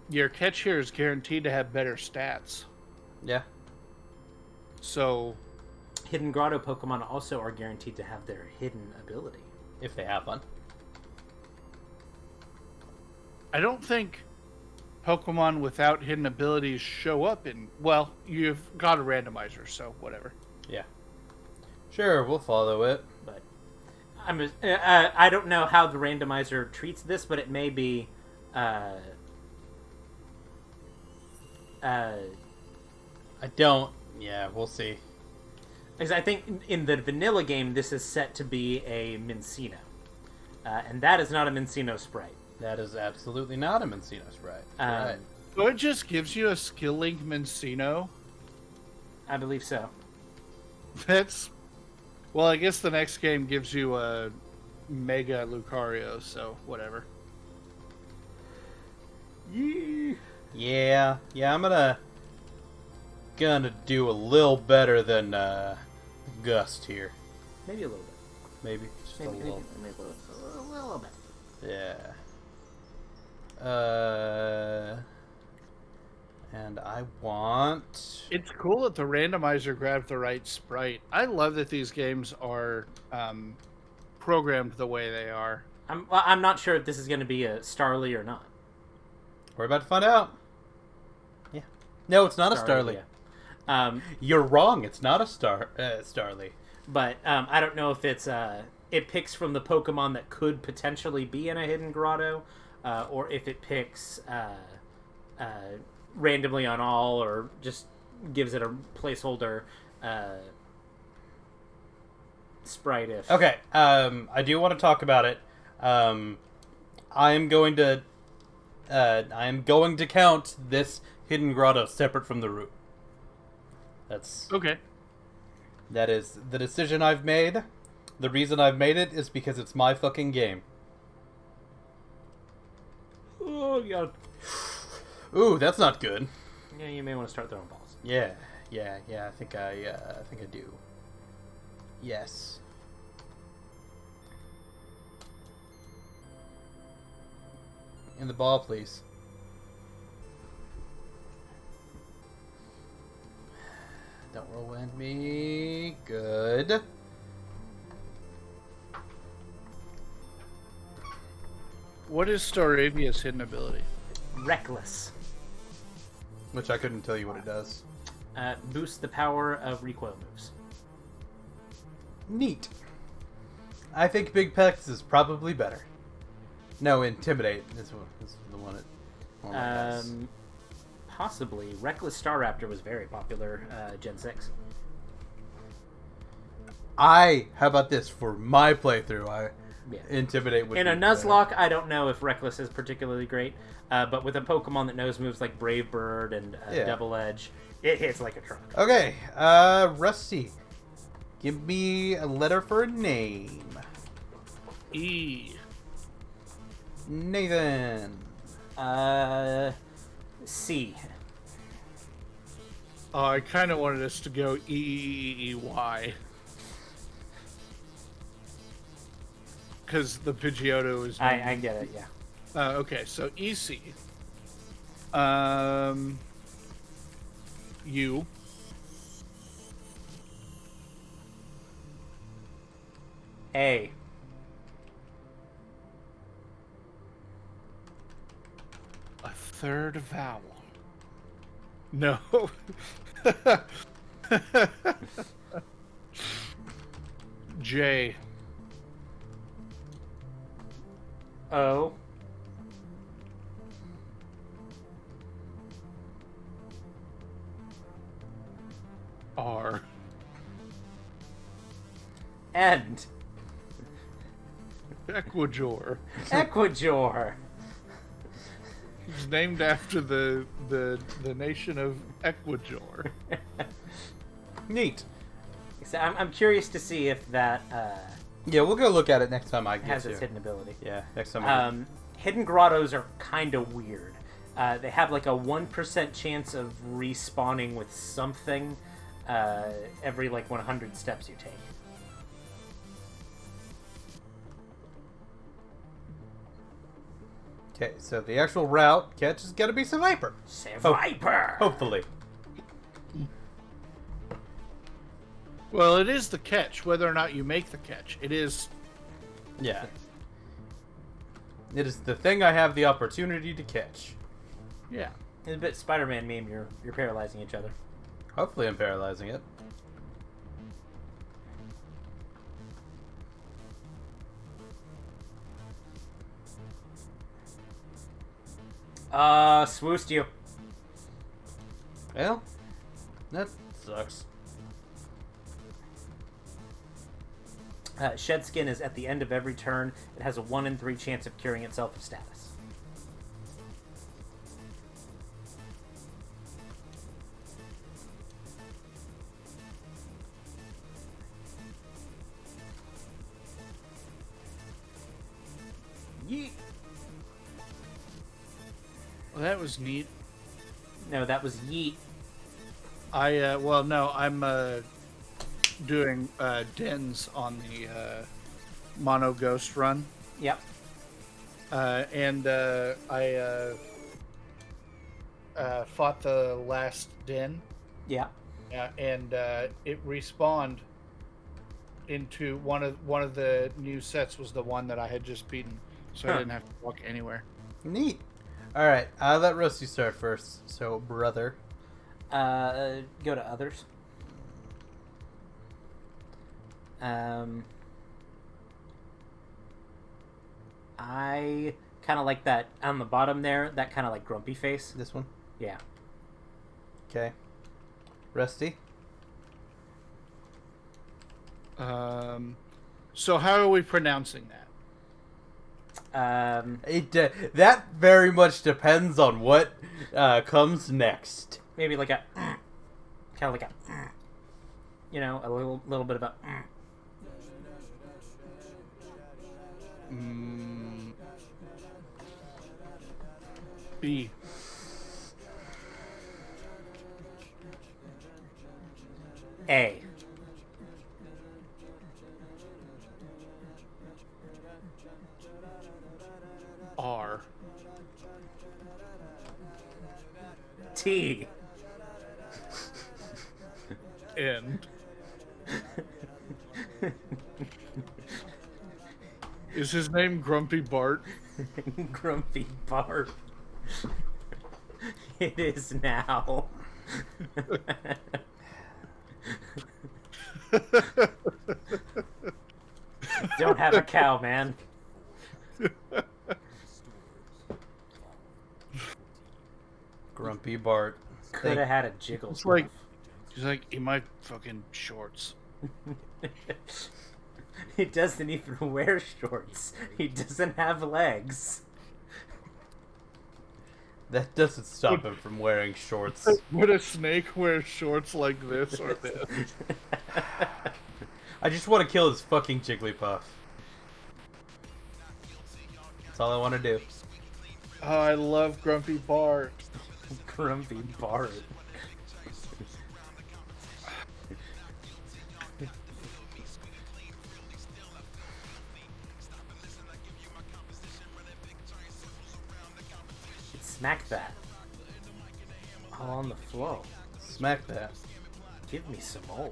Speaker 3: your catch here is guaranteed to have better stats.
Speaker 1: Yeah.
Speaker 4: So, Hidden Grotto Pokemon also are guaranteed to have their hidden ability.
Speaker 1: If they have one.
Speaker 3: I don't think Pokemon without hidden abilities show up in... Well, you've got a randomizer, so whatever.
Speaker 1: Yeah. Sure, we'll follow it.
Speaker 4: But I don't know how the randomizer treats this, but it may be Uh, uh,
Speaker 1: I don't. Yeah, we'll see.
Speaker 4: because I think in the vanilla game, this is set to be a Mincino. And that is not a Mincino sprite.
Speaker 1: That is absolutely not a Mincino sprite.
Speaker 4: Um,
Speaker 1: Right.
Speaker 3: So it just gives you a skill link Mincino.
Speaker 4: I believe so.
Speaker 3: That's well, I guess the next game gives you a Mega Lucario, so whatever.
Speaker 1: Yeah, I'm gonna do a little better than Gust here.
Speaker 4: Maybe a little bit.
Speaker 1: Maybe just a little.
Speaker 4: Maybe a little bit.
Speaker 1: Yeah. And I want.
Speaker 3: It's cool that the randomizer grabbed the right sprite. I love that these games are programmed the way they are.
Speaker 4: I'm not sure if this is going to be a Starly or not.
Speaker 1: We're about to find out. Yeah. No, it's not a Starly.
Speaker 4: Yeah.
Speaker 1: You're wrong. It's not a Starly.
Speaker 4: But I don't know if it's it picks from the Pokemon that could potentially be in a hidden grotto, or if it picks randomly on all, or just gives it a placeholder sprite. If
Speaker 1: Okay. I do want to talk about it. I am going to count this hidden grotto separate from the root.
Speaker 3: Okay.
Speaker 1: That is the decision I've made. The reason I've made it is because it's my fucking game.
Speaker 4: Oh god.
Speaker 1: Ooh, that's not good.
Speaker 4: Yeah, you may want to start throwing balls.
Speaker 1: Yeah. I think I do. Yes. In the ball, please. Don't whirlwind me. Good.
Speaker 3: What is Staravia's hidden ability?
Speaker 4: Reckless.
Speaker 1: Which I couldn't tell you what it does.
Speaker 4: Boosts the power of recoil moves.
Speaker 1: Neat. I think Big Pex is probably better. No, Intimidate is the one it normally has.
Speaker 4: Possibly. Reckless Staraptor was very popular, Gen 6.
Speaker 1: How about this? For my playthrough,
Speaker 4: Yeah.
Speaker 1: Intimidate would
Speaker 4: In
Speaker 1: be
Speaker 4: a Nuzlocke, I don't know if Reckless is particularly great, but with a Pokemon that knows moves like Brave Bird and Double Edge, it hits like a truck.
Speaker 1: Okay, Rusty. Give me a letter for a name.
Speaker 3: E.
Speaker 1: Nathan.
Speaker 4: C.
Speaker 3: Oh, I kind of wanted us to go E-E-E-E-Y. Because the Pidgeotto is...
Speaker 4: I get it, yeah.
Speaker 3: Okay, so EC. U.
Speaker 4: A.
Speaker 3: A third vowel. No. J.
Speaker 4: O.
Speaker 3: R.
Speaker 4: End.
Speaker 3: Equajor.
Speaker 4: Equajor.
Speaker 3: It's named after the nation of Equajor.
Speaker 1: Neat.
Speaker 4: So I'm curious to see if that
Speaker 1: Yeah, we'll go look at it next time I get
Speaker 4: has
Speaker 1: here.
Speaker 4: its hidden ability.
Speaker 1: Yeah, next time.
Speaker 4: Hidden grottos are kind of weird. They have like a 1% chance of respawning with something every like 100 steps you take.
Speaker 1: Okay, so the actual route catch is gonna be Seviper.
Speaker 4: Seviper!
Speaker 1: Hopefully.
Speaker 3: Well, it is the catch, whether or not you make the catch. It is.
Speaker 1: Yeah. It is the thing I have the opportunity to catch.
Speaker 3: Yeah.
Speaker 4: It's a bit Spider-Man meme. You're paralyzing each other.
Speaker 1: Hopefully I'm paralyzing it.
Speaker 4: Swoosed you.
Speaker 1: Well, that sucks.
Speaker 4: Shed Skin is at the end of every turn. It has a 1 in 3 chance of curing itself of status. Yeet.
Speaker 3: Well, that was neat.
Speaker 4: No, that was yeet.
Speaker 3: Well, no, I'm doing dens on the mono ghost run,
Speaker 4: Yep.
Speaker 3: and I fought the last den,
Speaker 4: Yeah.
Speaker 3: and it respawned into one of the new sets was the one that I had just beaten, so I
Speaker 4: Huh.
Speaker 3: didn't have to walk anywhere.
Speaker 1: Neat. All right, I'll let Rusty start first. So, brother.
Speaker 4: Go to others. I kind of like that on the bottom there, that kind of like grumpy face.
Speaker 1: This one.
Speaker 4: Yeah.
Speaker 1: Okay. Rusty.
Speaker 3: So how are we pronouncing that?
Speaker 1: That very much depends on what comes next.
Speaker 4: Maybe like a kind of like a a little bit of a
Speaker 3: B.
Speaker 4: A.
Speaker 3: R.
Speaker 4: T.
Speaker 3: N. Is his name Grumpy Bart?
Speaker 4: Grumpy Bart. It is now. Don't have a cow, man.
Speaker 1: Grumpy Bart.
Speaker 4: Could have had a jiggle.
Speaker 3: It's like he's like in my fucking shorts.
Speaker 4: He doesn't even wear shorts. He doesn't have legs.
Speaker 1: That doesn't stop him from wearing shorts.
Speaker 3: Would a snake wear shorts like this or this?
Speaker 1: I just want to kill his fucking Jigglypuff. That's all I want to do.
Speaker 3: Oh, I love Grumpy Bart.
Speaker 4: Grumpy Bart. Smack that. All on the flow.
Speaker 1: Smack that.
Speaker 4: Give me some more.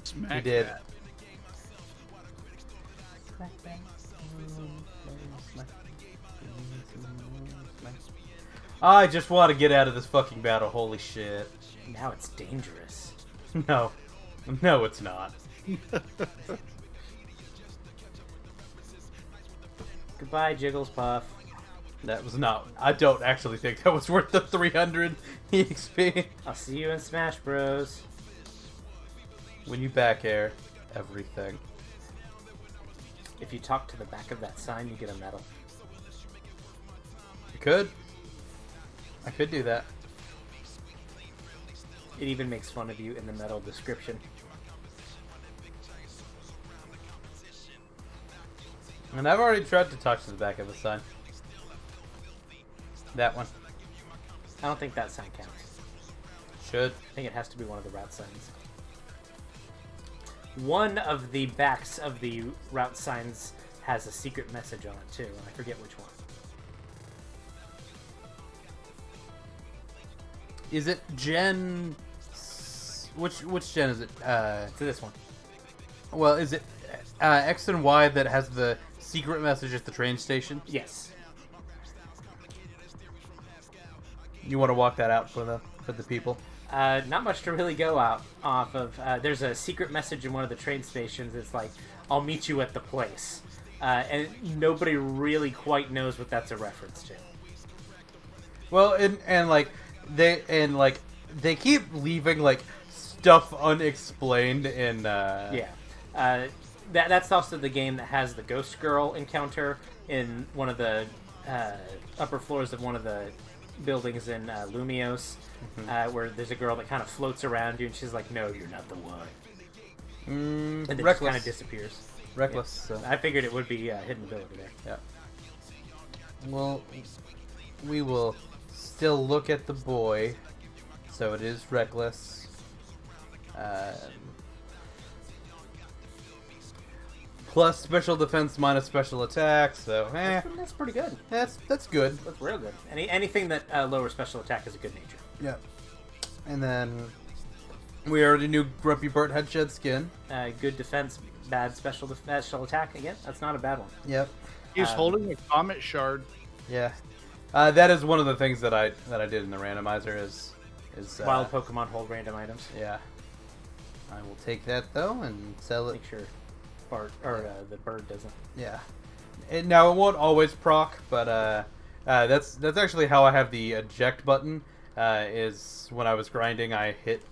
Speaker 3: Smack
Speaker 1: He did.
Speaker 3: that.
Speaker 1: I just want to get out of this fucking battle. Holy shit.
Speaker 4: Now it's dangerous.
Speaker 1: No. No, it's not.
Speaker 4: Goodbye, Jiggles Puff.
Speaker 1: That was not. I don't actually think that was worth the 300 EXP.
Speaker 4: I'll see you in Smash Bros.
Speaker 1: When you back air everything.
Speaker 4: If you talk to the back of that sign, you get a medal.
Speaker 1: You could. I could do that.
Speaker 4: It even makes fun of you in the medal description.
Speaker 1: And I've already tried to talk to the back of the sign. That one.
Speaker 4: I don't think that sign counts.
Speaker 1: Should.
Speaker 4: I think it has to be one of the route signs. One of the backs of the route signs has a secret message on it too, and I forget which one.
Speaker 1: Is it Gen... Which gen is it?
Speaker 4: To this one.
Speaker 1: Well, is it X and Y that has the secret message at the train station?
Speaker 4: Yes.
Speaker 1: You want to walk that out for the people?
Speaker 4: Not much to really go out off of. There's a secret message in one of the train stations. It's like, I'll meet you at the place. and nobody really quite knows what that's a reference to.
Speaker 1: Well, and they keep leaving like stuff unexplained in.
Speaker 4: Yeah. That's also the game that has the ghost girl encounter in one of the upper floors of one of the buildings in Lumios, where there's a girl that kind of floats around you, and she's like, "No, you're not the one," and then just kind of disappears.
Speaker 1: Reckless.
Speaker 4: Yeah. I figured it would be hidden ability there.
Speaker 1: Yeah. Well, we will still look at the boy, so it is reckless. Plus special defense minus special attack, so
Speaker 4: That's pretty good.
Speaker 1: that's good.
Speaker 4: That's real good. Anything that lowers special attack is a good nature.
Speaker 1: Yeah. And then we already knew Grumpy Bart had shed skin.
Speaker 4: Good defense, bad special attack. Again, that's not a bad one.
Speaker 1: Yep.
Speaker 3: He's holding a comet shard.
Speaker 1: Yeah. That is one of the things that I did in the randomizer is
Speaker 4: Wild Pokemon hold random items.
Speaker 1: Yeah. I will take that though and sell it.
Speaker 4: Make sure Bart or the bird doesn't.
Speaker 1: Yeah. Now it won't always proc, but that's actually how I have the eject button. Is when I was grinding, I hit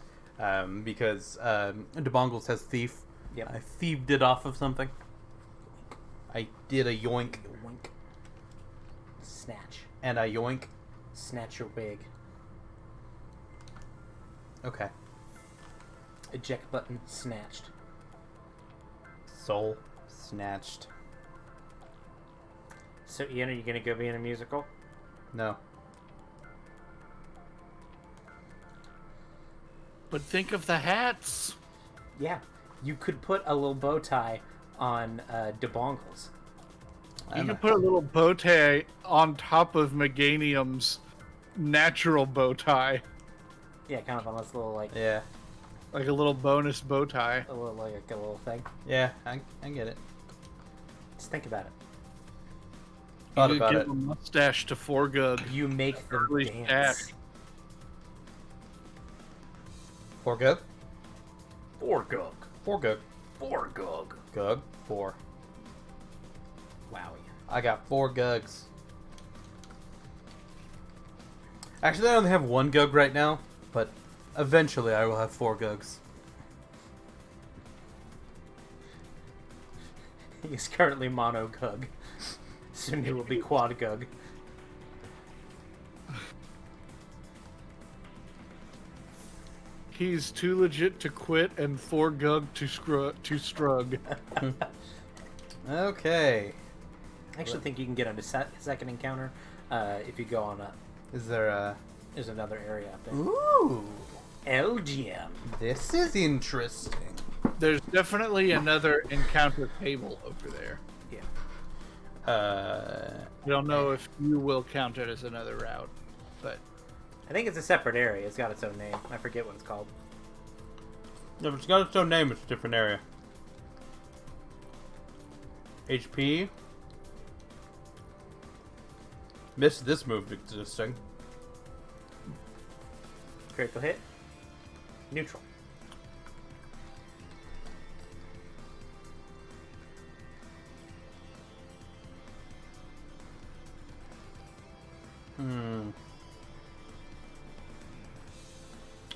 Speaker 1: because DeBongles has thief.
Speaker 4: Yep.
Speaker 1: I thieved it off of something. I did a yoink.
Speaker 4: Wink. Snatch.
Speaker 1: And a yoink.
Speaker 4: Snatch your wig.
Speaker 1: Okay.
Speaker 4: Eject button snatched.
Speaker 1: Soul snatched.
Speaker 4: So Ian, are you gonna go be in a musical?
Speaker 1: No.
Speaker 3: But think of the hats.
Speaker 4: Yeah. You could put a little bow tie on DeBongles.
Speaker 3: You can put a little bow tie on top of Meganium's natural bow tie.
Speaker 4: Yeah, kind of on this little like
Speaker 1: Yeah.
Speaker 3: Like a little bonus bow tie.
Speaker 4: a little thing.
Speaker 1: Yeah, I get it.
Speaker 4: Just think about it.
Speaker 1: Thought
Speaker 3: You
Speaker 1: about
Speaker 3: give
Speaker 1: it.
Speaker 3: a mustache to Forgug.
Speaker 4: You make them
Speaker 3: Early
Speaker 4: dance.
Speaker 3: stash.
Speaker 1: Four Gug?
Speaker 4: Forgug.
Speaker 1: Four Gug.
Speaker 4: Forgug.
Speaker 1: Gug. 4.
Speaker 4: Wow.
Speaker 1: I got 4 Gugs. Actually, I only have 1 Gug right now, but eventually I will have 4 Gugs.
Speaker 4: He's currently mono Gug. Soon he will be quad Gug.
Speaker 3: He's too legit to quit and Forgug to strug.
Speaker 1: Okay.
Speaker 4: I actually think you can get a second encounter if you go on up.
Speaker 1: Is there a...
Speaker 4: There's another area up there.
Speaker 1: Ooh.
Speaker 4: LGM.
Speaker 1: This is interesting.
Speaker 3: There's definitely another encounter table over there.
Speaker 4: Yeah.
Speaker 3: I don't know if you will count it as another route, but
Speaker 4: I think it's a separate area. It's got its own name. I forget what it's called.
Speaker 1: No, but it's got its own name. It's a different area. HP. Missed this move existing.
Speaker 4: Critical hit. Neutral.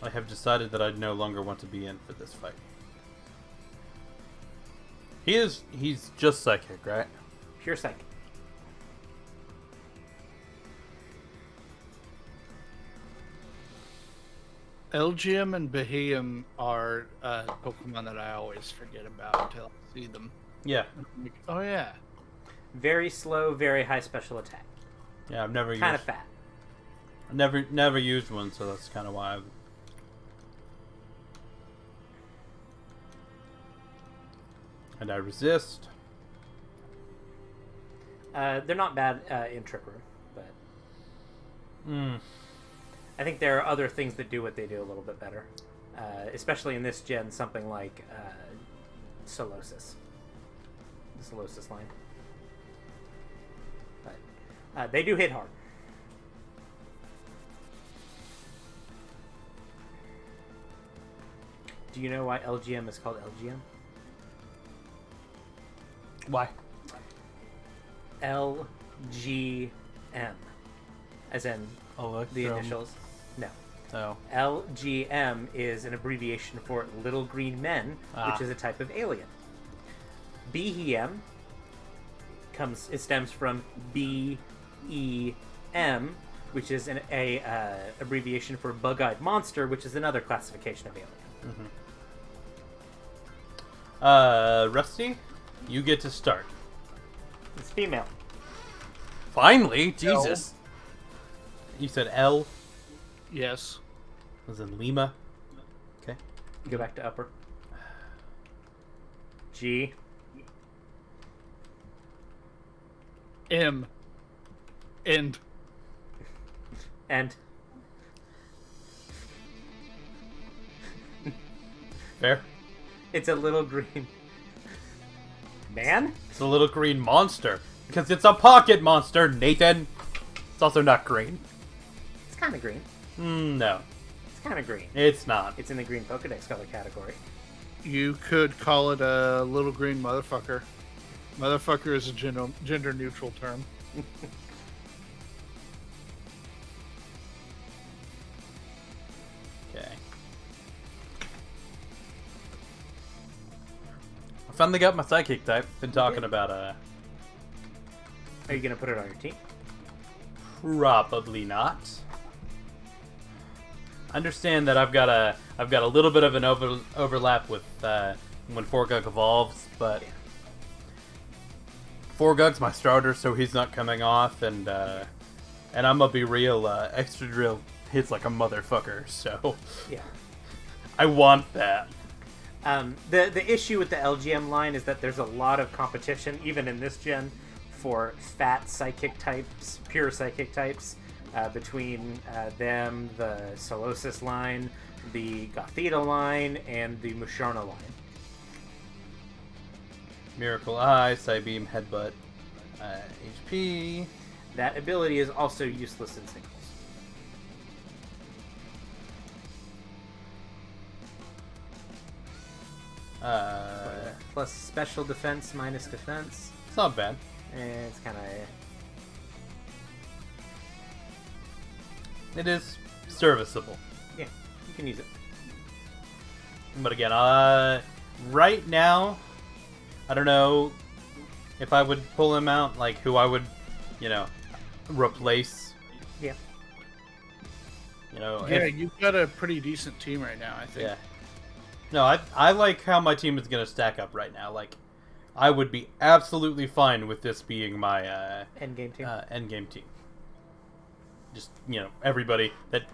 Speaker 1: I have decided that I no longer want to be in for this fight. He's just psychic, right?
Speaker 4: Pure psychic.
Speaker 3: Elgium and Beheeyem are Pokemon that I always forget about until I see them.
Speaker 1: Yeah.
Speaker 3: Like, oh yeah.
Speaker 4: Very slow, very high special attack.
Speaker 1: Yeah, I've never
Speaker 4: Kind
Speaker 1: used...
Speaker 4: of fat.
Speaker 1: I've never used one, so that's kind of why I've... And I resist.
Speaker 4: They're not bad in Trick Room, but
Speaker 1: Hmm.
Speaker 4: I think there are other things that do what they do a little bit better. Especially in this gen, something like Solosis. The Solosis line. But they do hit hard. Do you know why LGM is called LGM?
Speaker 1: Why?
Speaker 4: LGM, as in the
Speaker 5: Electrum.
Speaker 4: initials. No.
Speaker 5: Oh.
Speaker 4: LGM is an abbreviation for Little Green Men, which is a type of alien. BEM it stems from BEM, which is an abbreviation for Bug-Eyed Monster, which is another classification of alien.
Speaker 5: Rusty, you get to start.
Speaker 4: It's female.
Speaker 5: Finally, Jesus. You said L,
Speaker 3: Yes.
Speaker 5: as in Lima. Okay.
Speaker 4: Go back to upper. G.
Speaker 3: M. End.
Speaker 4: And
Speaker 5: Fair.
Speaker 4: it's a little green man?
Speaker 5: It's a little green monster. Because it's a pocket monster, Nathan. It's also not green.
Speaker 4: It's kind of green.
Speaker 5: No,
Speaker 4: It's kind of green.
Speaker 5: it's not.
Speaker 4: It's in the green Pokedex color category.
Speaker 3: You could call it a little green motherfucker. Motherfucker is a gender neutral term.
Speaker 5: Okay. I finally got my psychic type. Been talking about
Speaker 4: Are you gonna put it on your team?
Speaker 5: probably not. Understand that I've got a little bit of an overlap with when Forgug evolves, but Forgug's my starter, so he's not coming off, and I'm gonna be real. Extra drill hits like a motherfucker, so
Speaker 4: Yeah.
Speaker 5: I want that.
Speaker 4: The issue with the LGM line is that there's a lot of competition, even in this gen, for fat psychic types, pure psychic types, between them, the Solosis line, the Gothita line, and the Musharna line.
Speaker 5: Miracle Eye, Psybeam, Headbutt, HP.
Speaker 4: That ability is also useless in singles. Plus special defense minus defense.
Speaker 5: It's not bad.
Speaker 4: It's kind of...
Speaker 5: It is serviceable.
Speaker 4: Yeah, you can use it.
Speaker 5: But again, right now, I don't know if I would pull him out, like who I would, replace.
Speaker 4: Yeah.
Speaker 3: Yeah, you've got a pretty decent team right now, I think.
Speaker 5: Yeah. No, I like how my team is going to stack up right now. Like, I would be absolutely fine with this being my
Speaker 4: Endgame team.
Speaker 5: endgame team. Just, everybody that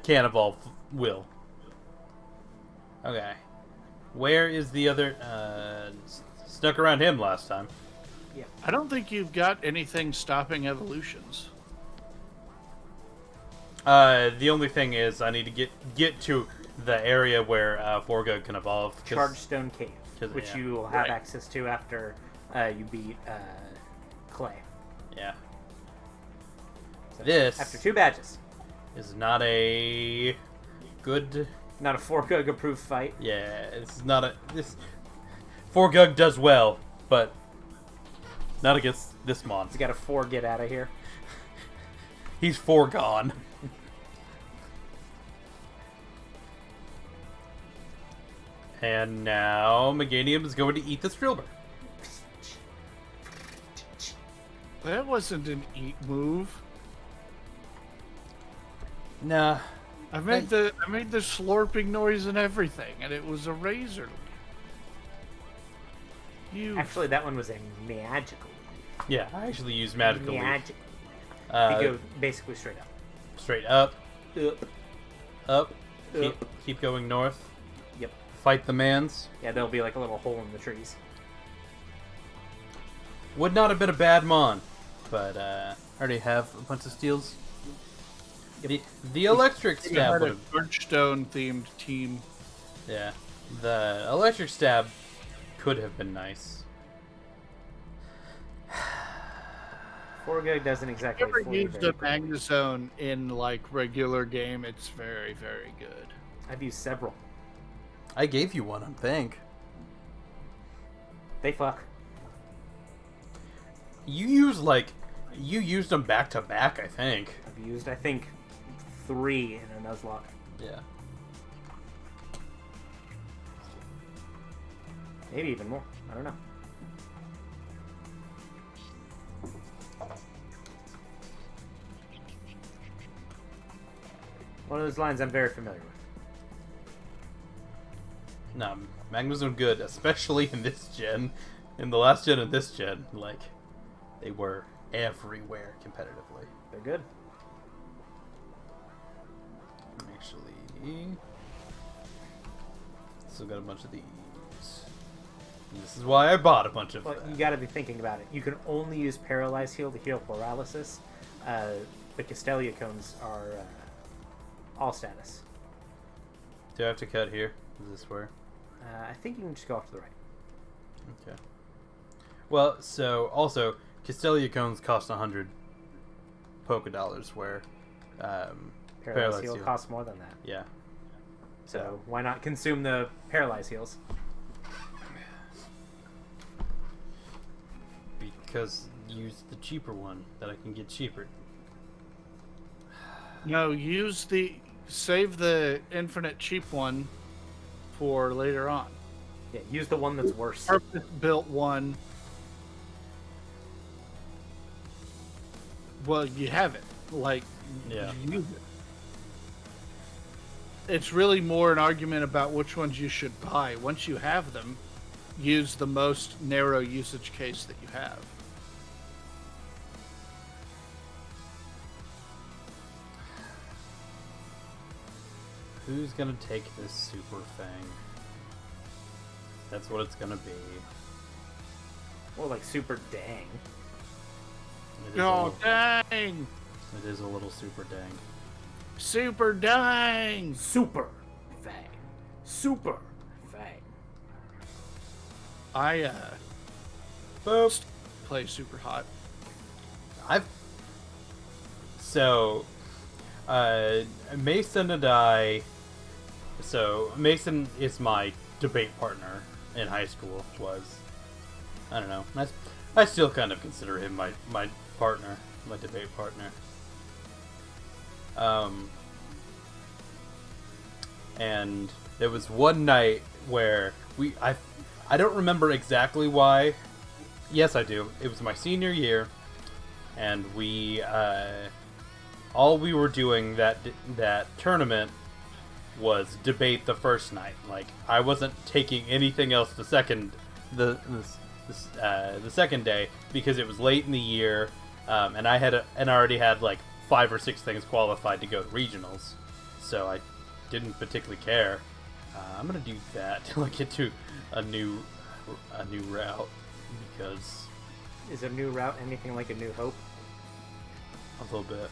Speaker 5: can evolve will. Okay. Where is the other... snuck around him last time.
Speaker 4: Yeah.
Speaker 3: I don't think you've got anything stopping evolutions.
Speaker 5: The only thing is I need to get to the area where Forgug can evolve.
Speaker 4: Chargestone Cave, which
Speaker 5: yeah.
Speaker 4: you will have
Speaker 3: Right.
Speaker 4: access to after you beat Clay.
Speaker 5: Yeah.
Speaker 4: So
Speaker 5: This
Speaker 4: after 2 badges.
Speaker 5: is not a good...
Speaker 4: Not a Forgug approved fight.
Speaker 5: Yeah, it's not a... This... Forgug does well, but not against this mon.
Speaker 4: He's got a 4 get out of here.
Speaker 5: He's foregone. And now Meganium is going to eat the Strilber.
Speaker 3: That wasn't an eat move.
Speaker 5: Nah.
Speaker 3: I made the slurping noise and everything, and it was a razor. You
Speaker 4: Actually, that one was a magical.
Speaker 5: Yeah, I actually use Magical Leaf.
Speaker 4: Magical.
Speaker 5: Uh,
Speaker 4: You go basically straight up.
Speaker 5: Straight up,
Speaker 4: Up.
Speaker 5: up,
Speaker 4: Up.
Speaker 5: keep going north.
Speaker 4: Yep.
Speaker 5: Fight the mans.
Speaker 4: Yeah, there'll be like a little hole in the trees.
Speaker 5: Would not have been a bad mon, but I already have a bunch of steals. The electric
Speaker 3: you
Speaker 5: stab
Speaker 3: had
Speaker 5: would
Speaker 3: a
Speaker 5: have...
Speaker 3: Birchstone themed team.
Speaker 5: Yeah. The electric stab could have been nice.
Speaker 4: Forgug doesn't exactly.
Speaker 3: If you ever
Speaker 4: flee
Speaker 3: used
Speaker 4: very
Speaker 3: a
Speaker 4: quickly.
Speaker 3: Magnezone in like regular game, it's very, very good.
Speaker 4: I've used several.
Speaker 5: I gave you one, I think.
Speaker 4: They fuck.
Speaker 5: You used them back to back, I think.
Speaker 4: I've used, I think, 3 in a Nuzlocke.
Speaker 5: Yeah.
Speaker 4: Maybe even more. I don't know. One of those lines I'm very familiar with.
Speaker 5: No, Magmas are good, especially in this gen. In the last gen and this gen, like, they were everywhere competitively.
Speaker 4: They're good.
Speaker 5: Actually, still got a bunch of these. And this is why I bought a bunch of
Speaker 4: Well,
Speaker 5: them.
Speaker 4: you got to be thinking about it. You can only use Paralyze Heal to heal paralysis. The Castelia cones are all status.
Speaker 5: Do I have to cut here? Is this where?
Speaker 4: I think you can just go off to the right.
Speaker 5: Okay. Well, so also Castelia cones cost 100 Poké Dollars, where
Speaker 4: Paralyze Heal costs more than that.
Speaker 5: Yeah.
Speaker 4: So why not consume the Paralyze Heals?
Speaker 5: Because use the cheaper one that I can get cheaper.
Speaker 3: No, save the infinite cheap one for later on.
Speaker 4: Yeah, use the one that's worse.
Speaker 3: Purpose-built one. Well, you have it. Like,
Speaker 5: Yeah.
Speaker 3: use it. It's really more an argument about which ones you should buy. Once you have them, use the most narrow usage case that you have.
Speaker 5: Who's gonna take this Super Fang? That's what it's gonna be.
Speaker 4: Or like super dang.
Speaker 5: It is,
Speaker 3: Oh, dang!
Speaker 5: it is a little super dang.
Speaker 3: Super dang!
Speaker 4: Super Fang. Super Fang.
Speaker 3: I
Speaker 5: Boop.
Speaker 3: play super hot.
Speaker 5: Mason and I. So Mason is my debate partner in high school. I don't know. I still kind of consider him my partner, my debate partner. And there was one night where I don't remember exactly why. Yes, I do. It was my senior year, and all we were doing that tournament was debate the first night. Like, I wasn't taking anything else the second day because it was late in the year, and I already had like 5 or 6 things qualified to go to regionals, so I didn't particularly care. I'm gonna do that till I get to a new route, because
Speaker 4: Is a new route anything like a New Hope?
Speaker 5: a little bit.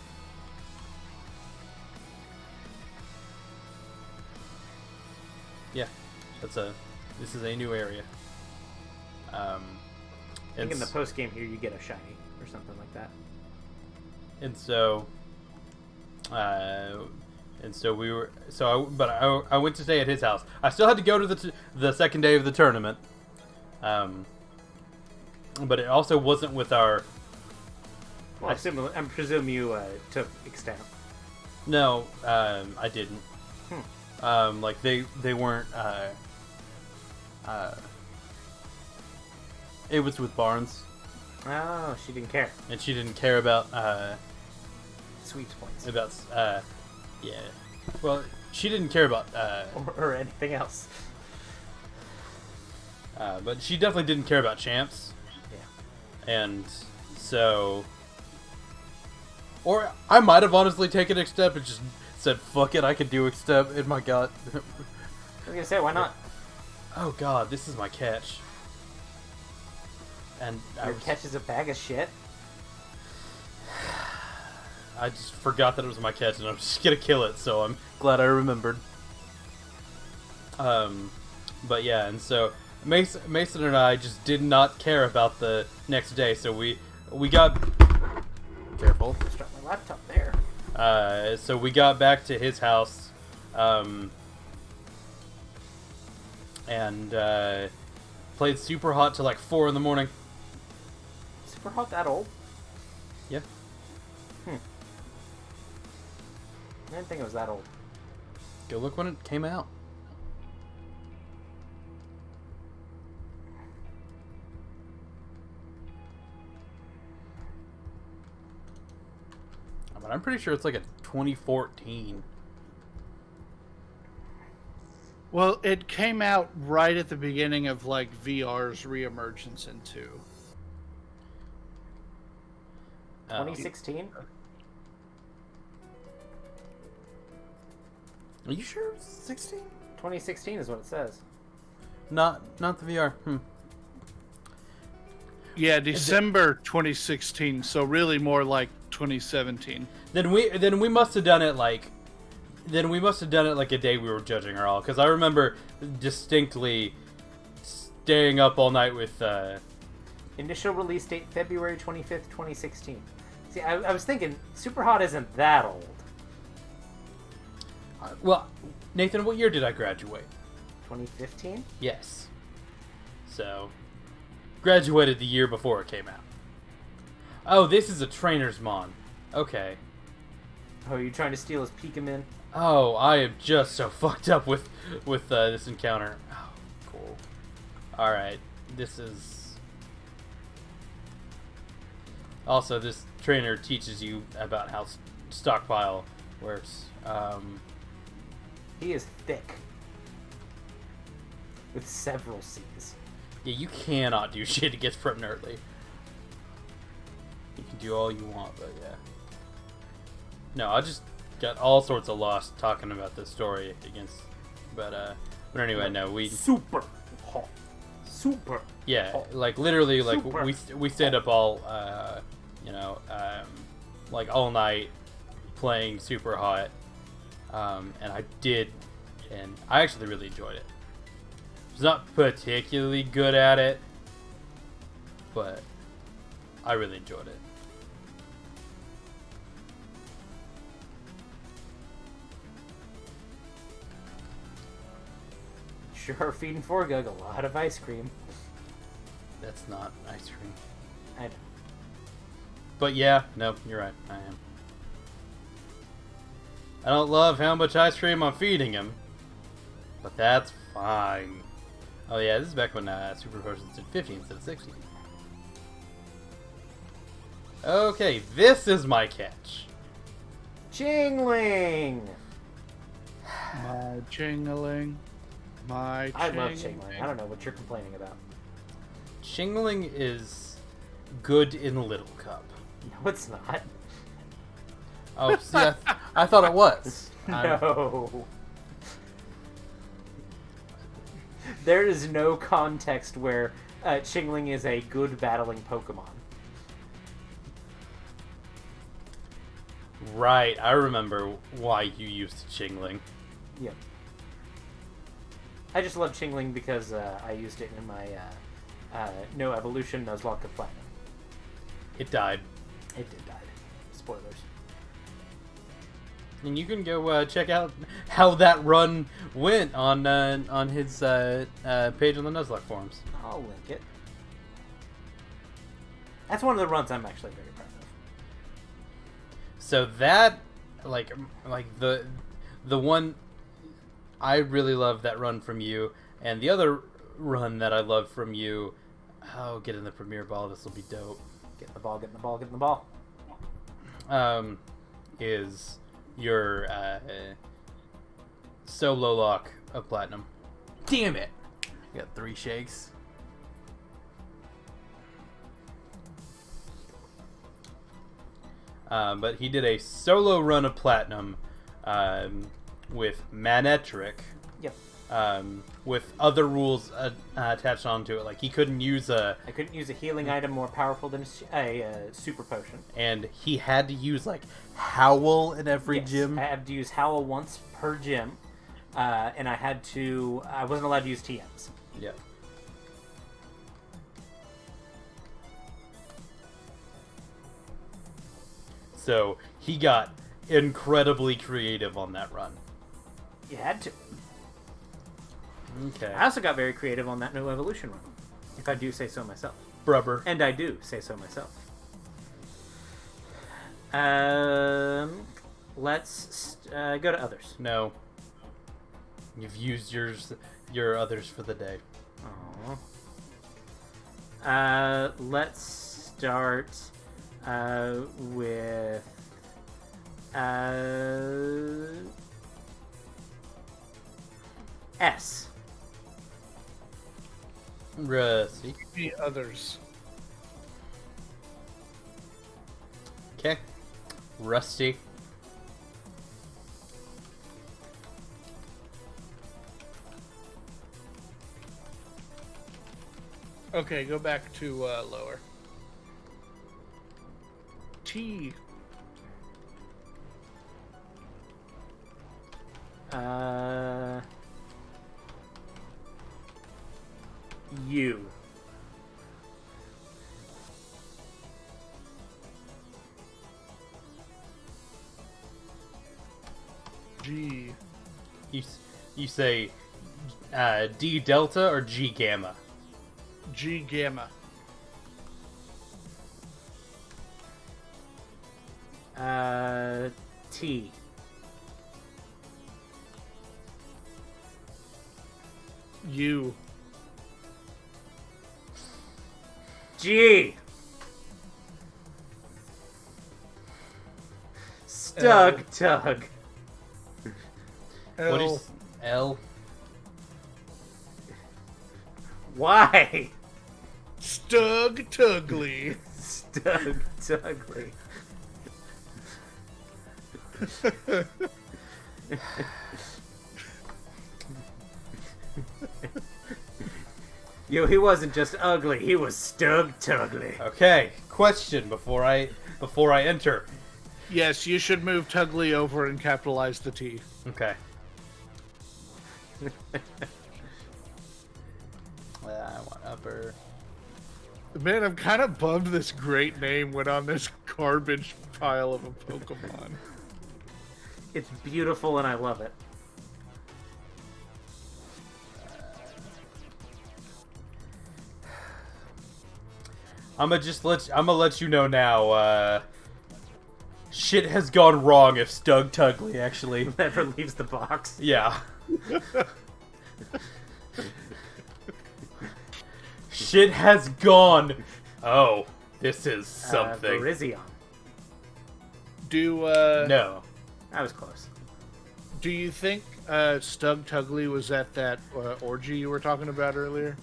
Speaker 5: Yeah, this is a new area.
Speaker 4: I think in the post game here you get a shiny or something like that.
Speaker 5: And so I went to stay at his house. I still had to go to the second day of the tournament. But it also wasn't with our.
Speaker 4: Well, I presume you took extent.
Speaker 5: No, I didn't. Like they weren't. It was with Barnes,
Speaker 4: Oh, she didn't care.
Speaker 5: and she didn't care about
Speaker 4: Sweeps points.
Speaker 5: yeah. Well, she didn't care about
Speaker 4: Or anything else.
Speaker 5: but she definitely didn't care about champs.
Speaker 4: Yeah.
Speaker 5: And so, or I might have honestly taken X-Step and just said, fuck it, I can do X-Step in my gut.
Speaker 4: I was gonna say, why not?
Speaker 5: Oh god, this is my catch. And
Speaker 4: Your catch is a bag of shit.
Speaker 5: I just forgot that it was my catch and I'm just gonna kill it, so I'm glad I remembered. But yeah, and so Mason and I just did not care about the next day, so we got careful.
Speaker 4: Start my laptop there.
Speaker 5: So we got back to his house, and played super hot till like 4 in the morning.
Speaker 4: Super Hot that old?
Speaker 5: Yeah.
Speaker 4: I didn't think it was that old.
Speaker 5: Go look when it came out. But I'm pretty sure it's like a 2014.
Speaker 3: Well, it came out right at the beginning of like VR's reemergence into.
Speaker 4: 2016?
Speaker 5: Are you sure it was 16?
Speaker 4: 2016 is what it says.
Speaker 5: Not the VR.
Speaker 3: Yeah, December 2016. So really more like 2017.
Speaker 5: Then we must have done it like. Then we must have done it like a day we were judging her all, because I remember distinctly staying up all night with.
Speaker 4: Initial release date February 25th, 2016. See, I was thinking Super Hot isn't that old.
Speaker 5: Well, Nathan, what year did I graduate?
Speaker 4: 2015?
Speaker 5: Yes. So, graduated the year before it came out. Oh, this is a trainer's mon. Okay.
Speaker 4: Oh, are you trying to steal his Pikamin?
Speaker 5: Oh, I am just so fucked up with this encounter. Oh, cool. All right, this is. Also, this trainer teaches you about how stockpile works.
Speaker 4: He is thick. With several C's.
Speaker 5: Yeah, you cannot do shit against Prep Nerdly. You can do all you want, but yeah. No, I just got all sorts of lost talking about this story against, but anyway, no, we
Speaker 4: Super hot. Super.
Speaker 5: yeah,
Speaker 4: hot.
Speaker 5: like literally, like
Speaker 4: Super
Speaker 5: we stayed up all, like all night playing Super Hot, and I actually really enjoyed it. I was not particularly good at it, but I really enjoyed it.
Speaker 4: Sure, feeding Forgug a lot of ice cream.
Speaker 5: That's not ice cream.
Speaker 4: I know.
Speaker 5: But yeah, no, you're right. I am. I don't love how much ice cream I'm feeding him, but that's fine. Oh yeah, this is back when Super Potions did 50 instead of 60. Okay, this is my catch.
Speaker 4: Chingling!
Speaker 3: My jingling. My
Speaker 4: I love
Speaker 3: jingling.
Speaker 4: Chingling. I don't know what you're complaining about.
Speaker 5: Shingling is good in Little Cup.
Speaker 4: No, it's not.
Speaker 5: Oh, see, I thought it was.
Speaker 4: No. There is no context where Chingling is a good battling Pokemon.
Speaker 5: Right, I remember why you used Shingling.
Speaker 4: Yep. I just love Chingling because I used it in my No Evolution Nuzlocke of Platinum.
Speaker 5: It died.
Speaker 4: It did die. Spoilers.
Speaker 5: And you can go check out how that run went on his page on the Nuzlocke forums.
Speaker 4: I'll link it. That's one of the runs I'm actually very proud of.
Speaker 5: So that, like the one, I really love that run from you, and the other run that I love from you. Oh, get in the Premier Ball. This will be dope.
Speaker 4: Get in the ball, get in the ball, get in the ball.
Speaker 5: Is your solo lock of Platinum. Damn it! You got 3 shakes. But he did a solo run of Platinum with Manectric.
Speaker 4: Yep.
Speaker 5: With other rules attached onto it. Like, he couldn't use
Speaker 4: I couldn't use a healing item more powerful than a super potion.
Speaker 5: and he had to use, like, Howl in every
Speaker 4: Yes,
Speaker 5: gym.
Speaker 4: I had to use Howl once per gym, and I wasn't allowed to use TMs.
Speaker 5: Yep. So he got incredibly creative on that run.
Speaker 4: You had to.
Speaker 5: Okay.
Speaker 4: I also got very creative on that No Evolution run, if I do say so myself.
Speaker 5: Brubber.
Speaker 4: And I do say so myself. Let's go to others.
Speaker 5: No. You've used your others for the day.
Speaker 4: Aww. Let's start with S.
Speaker 5: Rusty.
Speaker 3: The others.
Speaker 5: Okay. Rusty.
Speaker 3: Okay, go back to lower. T.
Speaker 4: U.
Speaker 3: G.
Speaker 5: You say D delta or G gamma?
Speaker 3: G gamma.
Speaker 4: T.
Speaker 3: U.
Speaker 4: G. Stug Tug.
Speaker 3: L.
Speaker 5: What is L?
Speaker 4: Why?
Speaker 3: Stug Tugly.
Speaker 4: Stug Tugly. Yo, he wasn't just ugly, he was Stug Tugly.
Speaker 5: Okay. Question before I enter.
Speaker 3: Yes, you should move Tugly over and capitalize the T.
Speaker 5: Okay. I want upper.
Speaker 3: Man, I'm kind of bummed this great name went on this garbage pile of a Pokemon.
Speaker 4: It's beautiful and I love it.
Speaker 5: I'm gonna let you know now. Shit has gone wrong if Stug Tugly actually.
Speaker 4: Never leaves the box.
Speaker 5: Yeah. Shit has gone. Oh, this is something.
Speaker 4: Virizion.
Speaker 3: Do
Speaker 5: No.
Speaker 4: I was close.
Speaker 3: do you think Stug Tugly was at that orgy you were talking about earlier?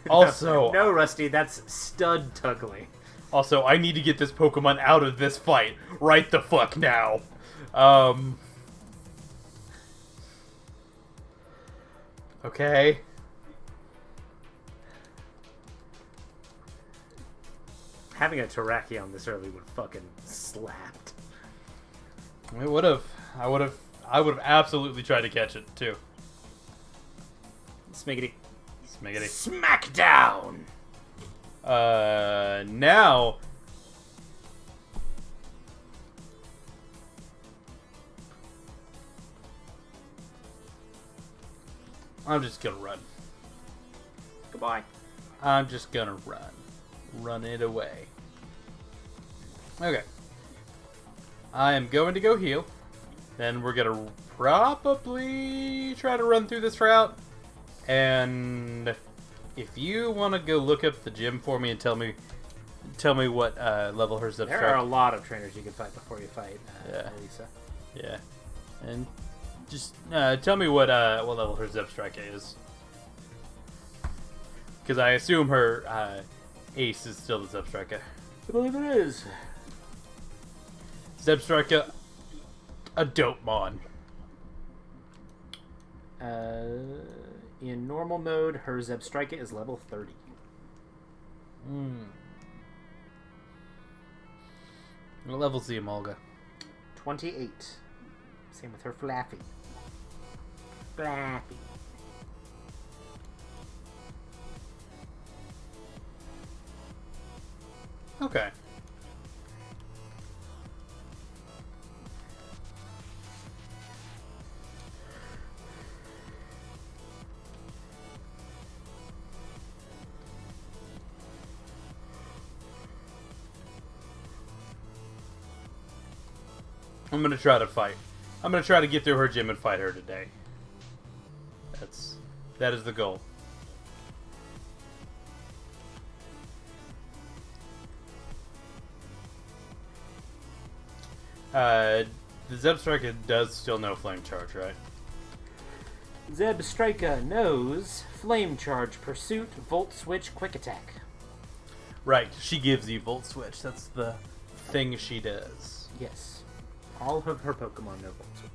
Speaker 5: Also,
Speaker 4: No, Rusty, that's Stud Tugly.
Speaker 5: Also, I need to get this Pokemon out of this fight right the fuck now. Okay.
Speaker 4: Having a Terrakion this early would fucking slapped.
Speaker 5: I would have absolutely tried to catch it too.
Speaker 4: Smiggity.
Speaker 5: Smiggity.
Speaker 4: Smackdown!
Speaker 5: Now. I'm just gonna run.
Speaker 4: Goodbye.
Speaker 5: I'm just gonna run. Run it away. Okay. I am going to go heal. Then we're gonna probably try to run through this route. And if you want to go look up the gym for me and tell me what level her Zubstrike.
Speaker 4: There are a lot of trainers you can fight before you fight Elisa.
Speaker 5: Yeah. And just tell me what level her Zubstrike is. Because I assume her ace is still the Zubstrike.
Speaker 4: I believe it is.
Speaker 5: Zubstrike, a dope mon.
Speaker 4: In normal mode, her Zebstrika is level 30.
Speaker 5: What level's the Emolga?
Speaker 4: 28. Same with her Flaffy. Flaffy.
Speaker 5: Okay. I'm gonna try to fight. I'm gonna try to get through her gym and fight her today. That is the goal. The Zebstrike does still know Flame Charge, right?
Speaker 4: Zebstrike knows Flame Charge, Pursuit, Volt Switch, Quick Attack.
Speaker 5: Right, she gives you Volt Switch. That's the thing she does.
Speaker 4: Yes. All of her Pokemon know Volt Switch.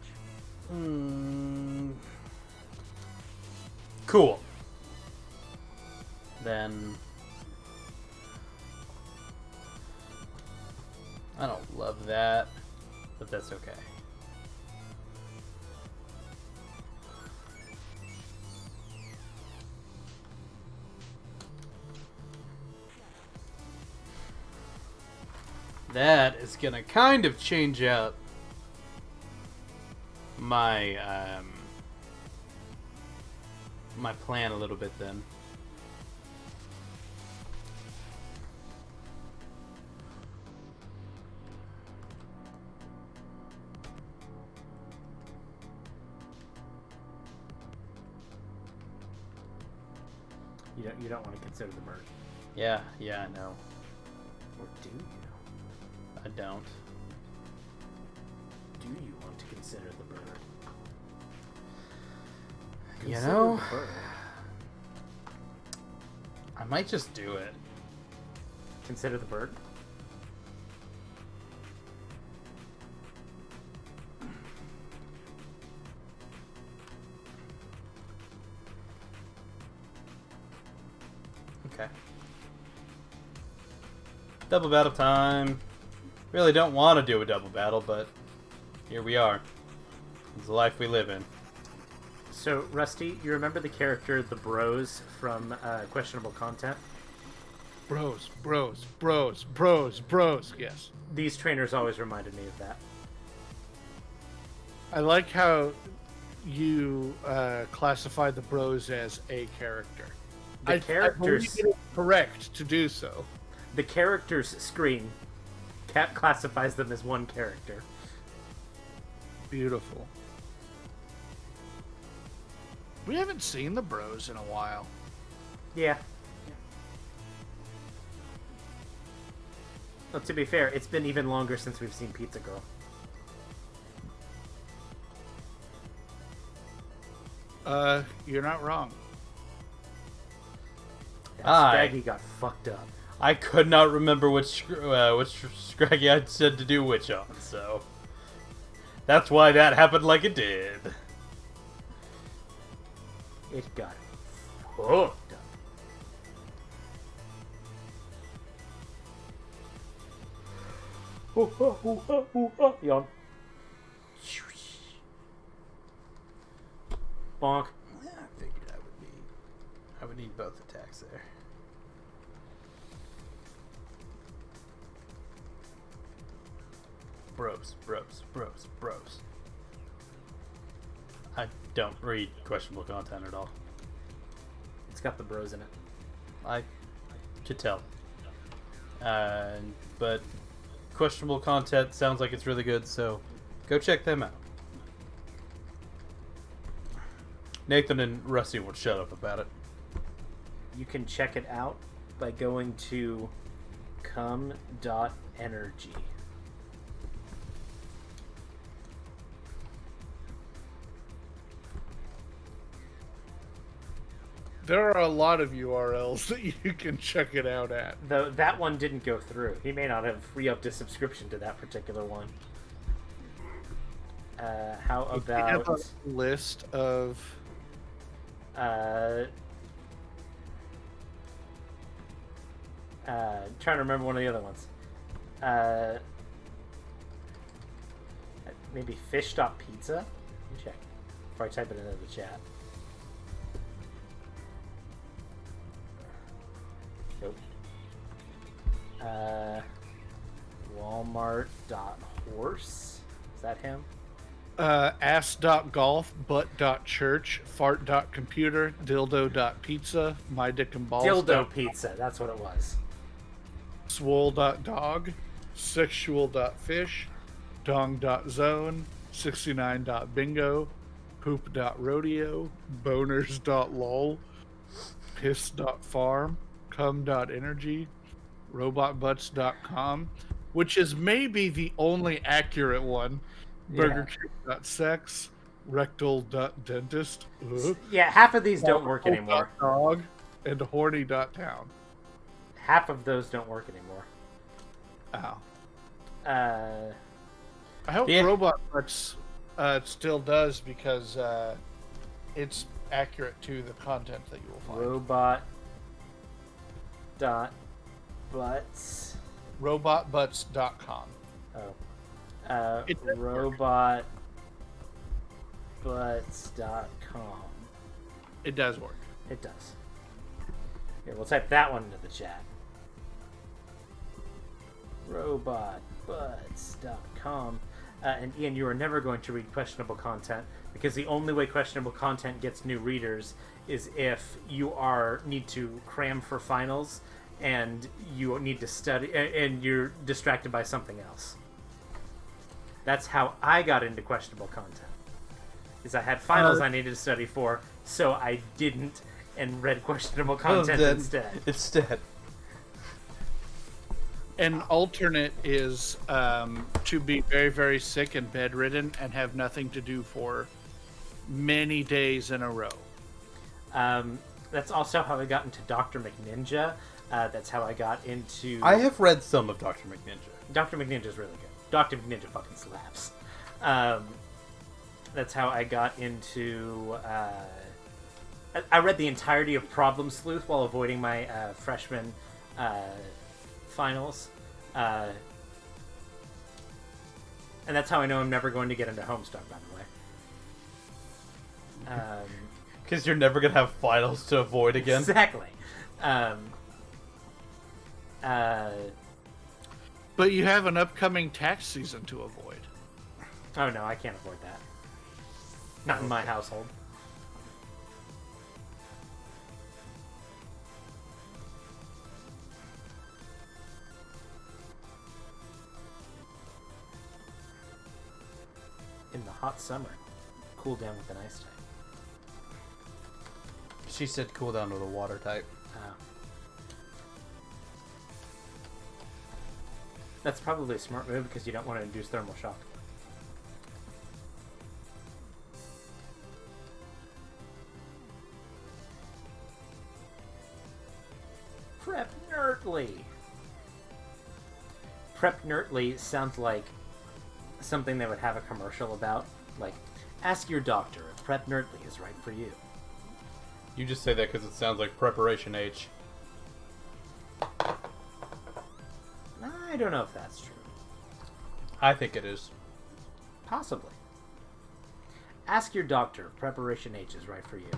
Speaker 5: Cool. Then I don't love that, but that's okay. That is gonna kind of change out my my plan a little bit then.
Speaker 4: You don't want to consider the bird.
Speaker 5: Yeah, I know.
Speaker 4: Or do you?
Speaker 5: I don't.
Speaker 4: Do you want to consider the bird?
Speaker 5: You
Speaker 4: Consider
Speaker 5: know,
Speaker 4: the bird.
Speaker 5: I might just do it.
Speaker 4: Consider the bird?
Speaker 5: Okay. Double battle time. Really don't want to do a double battle, but here we are. It's the life we live in.
Speaker 4: So, Rusty, you remember the character the Bros from Questionable Content?
Speaker 3: Bros. Yes.
Speaker 4: These trainers always reminded me of that.
Speaker 3: I like how you classify the Bros as a character.
Speaker 4: The
Speaker 3: I
Speaker 4: characters,
Speaker 3: believe it is correct to do so.
Speaker 4: the characters screen classifies them as one character.
Speaker 3: Beautiful. We haven't seen the Bros in a while.
Speaker 4: Yeah. Well, to be fair, it's been even longer since we've seen Pizza Girl.
Speaker 3: You're not wrong.
Speaker 4: That
Speaker 5: Aye.
Speaker 4: Scraggy got fucked up.
Speaker 5: I could not remember which Scraggy I said to do which on, so that's why that happened like it did.
Speaker 4: It got fucked up. Yawn. Bonk.
Speaker 5: Yeah, I figured I would need both attacks there. Bros. I don't read questionable content at all.
Speaker 4: It's got the Bros in it.
Speaker 5: I could tell. But questionable content sounds like it's really good, so go check them out. Nathan and Rusty won't shut up about it.
Speaker 4: You can check it out by going to cum.energy.
Speaker 3: There are a lot of URLs that you can check it out at.
Speaker 4: Though that one didn't go through. He may not have re-upped his subscription to that particular one. How
Speaker 3: We have
Speaker 4: about...
Speaker 3: a list of...
Speaker 4: trying to remember one of the other ones. Maybe fish.pizza? Let me check. Before I type it into the chat. Nope. Walmart.horse? Is that him?
Speaker 3: ass.golf, butt.church, fart.computer, dildo.pizza, my dick and balls.
Speaker 4: Dildo pizza, that's what it was.
Speaker 3: Swole.dog, sexual.fish, Dong.zone, 69.bingo, poop.rodeo, boners.lol, piss.farm, cum.energy, robotbutts.com, which is maybe the only accurate one, burgerking.sex, rectal.dentist,
Speaker 4: Yeah, half of these don't work anymore.
Speaker 3: dog, and horny.town.
Speaker 4: Half of those don't work anymore.
Speaker 3: Ow. I hope
Speaker 5: Yeah.
Speaker 3: Robot Butts still does, because it's accurate to the content that you will find.
Speaker 4: Robot.butts.
Speaker 3: Robotbutts.com.
Speaker 4: Oh.
Speaker 3: It does work.
Speaker 4: Robotbutts.com.
Speaker 3: It does work.
Speaker 4: It does. Here, we'll type that one into the chat. Robotbutts.com. And Ian, you are never going to read questionable content, because the only way questionable content gets new readers is if you need to cram for finals and you need to study and you're distracted by something else. That's how I got into questionable content. Is I had finals I needed to study for, so I didn't and read questionable content instead.
Speaker 3: An alternate is to be very, very sick and bedridden and have nothing to do for many days in a row.
Speaker 4: That's also how I got into Dr. McNinja. That's how I got into...
Speaker 5: I have read some of Dr. McNinja.
Speaker 4: Dr. McNinja's really good. Dr. McNinja fucking slaps. That's how I got into... I read the entirety of Problem Sleuth while avoiding my freshman finals. And that's how I know I'm never going to get into Homestuck, by the way.
Speaker 5: Because you're never going to have finals to avoid again.
Speaker 4: Exactly.
Speaker 3: But you have an upcoming tax season to avoid.
Speaker 4: Oh no, I can't avoid that. Not in my household. In the hot summer, cool down with an ice type.
Speaker 5: She said cool down with a water type.
Speaker 4: Oh. That's probably a smart move because you don't want to induce thermal shock. Prep Nerdly. Prep Nerdly sounds like something they would have a commercial about. Like, ask your doctor if Prep Nerdly is right for you.
Speaker 5: You just say that because it sounds like Preparation H.
Speaker 4: I don't know if that's true.
Speaker 5: I think it is.
Speaker 4: Possibly. Ask your doctor if Preparation H is right for you.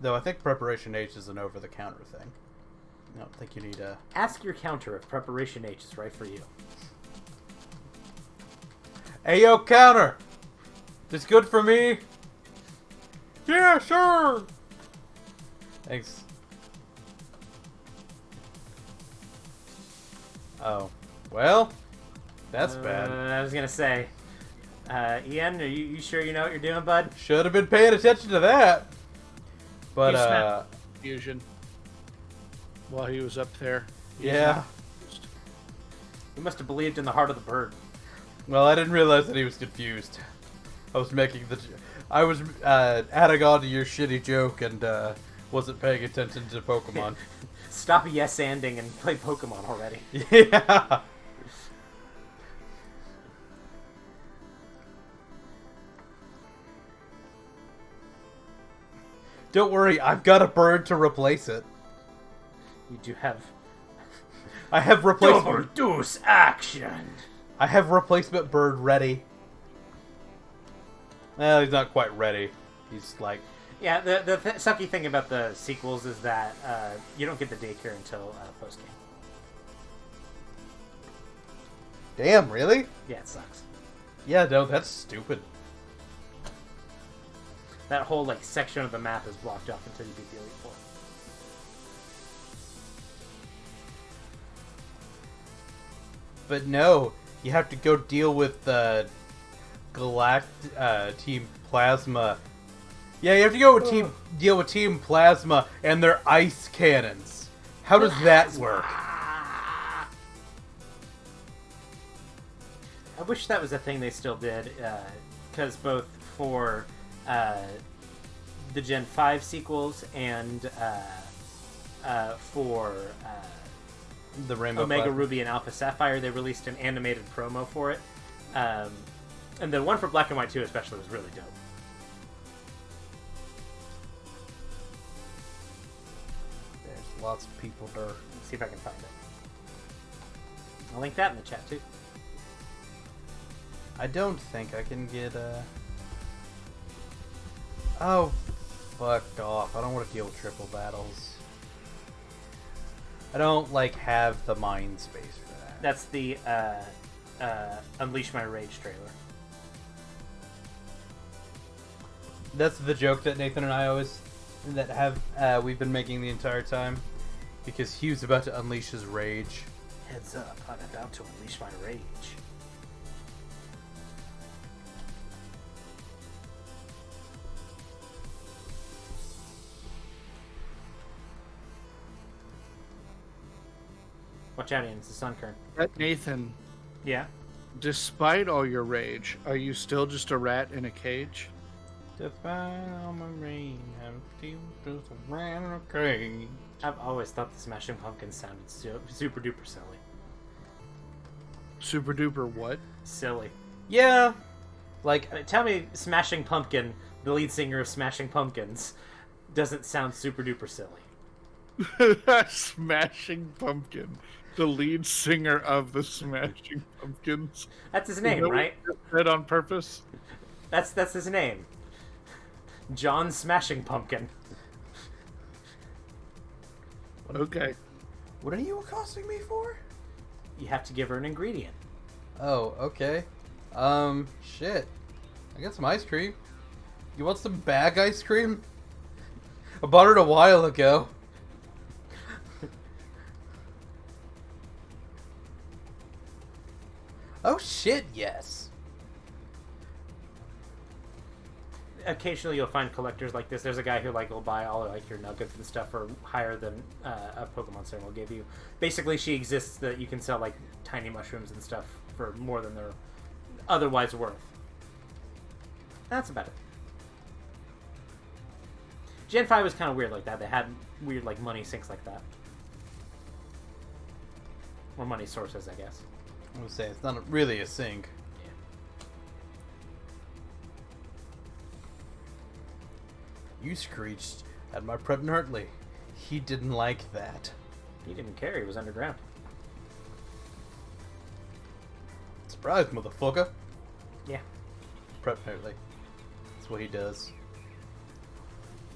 Speaker 5: Though I think Preparation H is an over-the-counter thing. I don't think you need a...
Speaker 4: Ask your counter if Preparation H is right for you.
Speaker 5: Hey, yo, counter! This good for me? Yeah, sure! Thanks. Oh. Well, that's bad.
Speaker 4: I was gonna say, Ian, are you sure you know what you're doing, bud?
Speaker 5: Should have been paying attention to that. But,
Speaker 3: He snapped fusion while he was up there.
Speaker 5: yeah.
Speaker 4: You must have believed in the heart of the bird.
Speaker 5: Well, I didn't realize that he was confused. I was making the... I was adding on to your shitty joke and wasn't paying attention to Pokemon.
Speaker 4: Stop yes-anding and play Pokemon already.
Speaker 5: Yeah. Don't worry, I've got a bird to replace it.
Speaker 4: You do have
Speaker 5: I have replacement.
Speaker 4: Deuce action.
Speaker 5: I have replacement bird ready. Well, he's not quite ready. He's like...
Speaker 4: Yeah, the sucky thing about the sequels is that you don't get the daycare until post-game.
Speaker 5: Damn, really?
Speaker 4: Yeah, it sucks.
Speaker 5: Yeah, no, that's stupid.
Speaker 4: That whole like section of the map is blocked off until you beat the Elite Four.
Speaker 5: But no, you have to go deal with Team Plasma. Yeah, you have to go with deal with Team Plasma and their ice cannons. How does that work?
Speaker 4: I wish that was a thing they still did, because both for the Gen 5 sequels and for
Speaker 5: The Rainbow
Speaker 4: Omega
Speaker 5: Plasma.
Speaker 4: Ruby and Alpha Sapphire, they released an animated promo for it. And the one for Black and White 2 especially was really dope.
Speaker 5: There's lots of people there.
Speaker 4: Let's see if I can find it. I'll link that in the chat too.
Speaker 5: I don't think I can get Oh, fuck off. I don't want to deal with triple battles. I don't, have the mind space for that.
Speaker 4: That's the Unleash My Rage trailer.
Speaker 5: That's the joke that Nathan and I we've been making the entire time. Because Hugh's about to unleash his rage.
Speaker 4: Heads up, I'm about to unleash my rage. Watch out, Ian. It's the sun current.
Speaker 3: Nathan,
Speaker 4: Yeah.
Speaker 3: despite all your rage, are you still just a rat in a cage?
Speaker 4: I've always thought the Smashing Pumpkins sounded super duper silly.
Speaker 3: Super duper what?
Speaker 4: Silly.
Speaker 5: Yeah.
Speaker 4: Tell me Smashing Pumpkin, the lead singer of Smashing Pumpkins, doesn't sound super duper silly.
Speaker 3: Smashing Pumpkin. The lead singer of the Smashing Pumpkins.
Speaker 4: That's his name,
Speaker 3: You know
Speaker 4: right?
Speaker 3: what you said on purpose?
Speaker 4: That's his name. John Smashing Pumpkin.
Speaker 3: Okay.
Speaker 5: What are you accosting me for?
Speaker 4: You have to give her an ingredient.
Speaker 5: Oh, okay. Shit. I got some ice cream. You want some bag ice cream? I bought it a while ago. Oh shit, yes.
Speaker 4: Occasionally you'll find collectors like this. There's a guy who will buy all your nuggets and stuff for higher than a Pokemon Center will give you. Basically, she exists that you can sell tiny mushrooms and stuff for more than they're otherwise worth. That's about it. Gen 5 was kind of weird like that. They had weird money sinks like that. Or money sources, I guess.
Speaker 5: I would say it's not really a sink. You screeched at my Prep Hartley. He didn't like that.
Speaker 4: He didn't care. He was underground.
Speaker 5: Surprise, motherfucker.
Speaker 4: Yeah.
Speaker 5: Prep Hartley. That's what he does.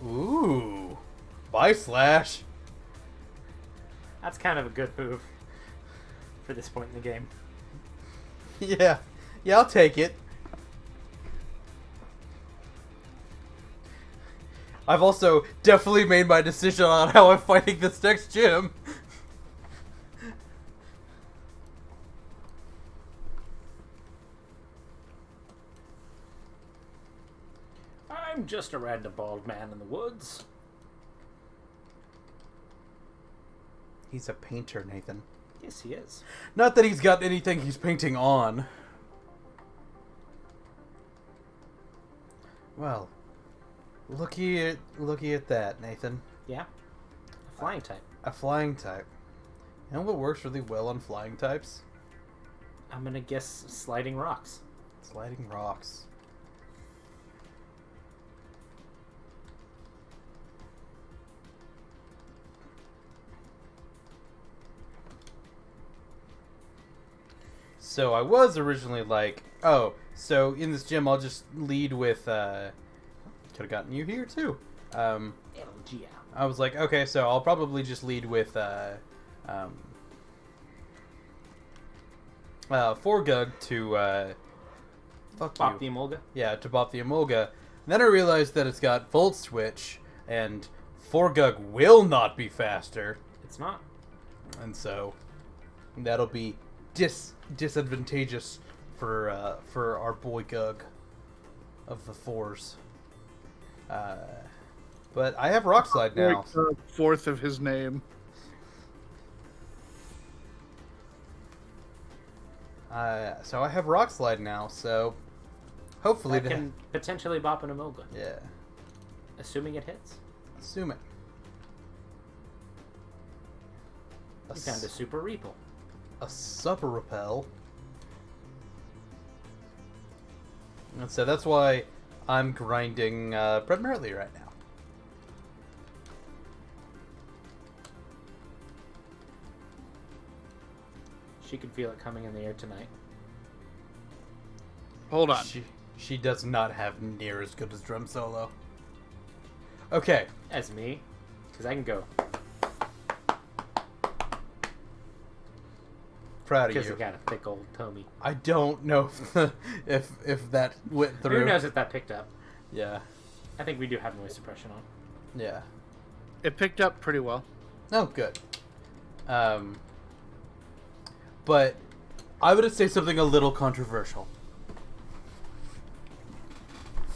Speaker 5: Ooh. Bye, Slash.
Speaker 4: That's kind of a good move for this point in the game.
Speaker 5: Yeah. Yeah, I'll take it. I've also definitely made my decision on how I'm fighting this next gym.
Speaker 4: I'm just a random bald man in the woods.
Speaker 5: He's a painter, Nathan.
Speaker 4: Yes, he is.
Speaker 5: Not that he's got anything he's painting on. Well, looky at that, Nathan.
Speaker 4: Yeah. A flying type.
Speaker 5: A flying type. You know what works really well on flying types?
Speaker 4: I'm gonna guess sliding rocks.
Speaker 5: Sliding rocks. So I was originally like, oh, so in this gym I'll just lead with, could have gotten you here too.
Speaker 4: LGL.
Speaker 5: I was like, okay, so I'll probably just lead with, Forgug to, fuck
Speaker 4: Bop
Speaker 5: you.
Speaker 4: the Emolga.
Speaker 5: Yeah, to bop the Emolga. Then I realized that it's got Volt Switch, and Forgug will not be faster.
Speaker 4: It's not.
Speaker 5: And so, that'll be disadvantageous for our boy Gug of the fours. But I have Rock Slide now.
Speaker 3: Like the fourth of his name.
Speaker 5: So I have Rock Slide now, so hopefully
Speaker 4: That can potentially bop an Emolga,
Speaker 5: yeah.
Speaker 4: assuming it hits.
Speaker 5: Assume it.
Speaker 4: You found a Super Reapel.
Speaker 5: A Super Repel. And so that's why I'm grinding primarily right now.
Speaker 4: She could feel it coming in the air tonight.
Speaker 3: Hold on.
Speaker 5: She does not have near as good as drum solo. Okay.
Speaker 4: As me, because I can go.
Speaker 5: Proud of
Speaker 4: Because
Speaker 5: you.
Speaker 4: I got a thick old Tommy.
Speaker 5: I don't know if that went through.
Speaker 4: Who knows if that picked up?
Speaker 5: Yeah.
Speaker 4: I think we do have noise suppression on.
Speaker 5: Yeah.
Speaker 3: It picked up pretty well.
Speaker 5: Oh, good. But I would say something a little controversial.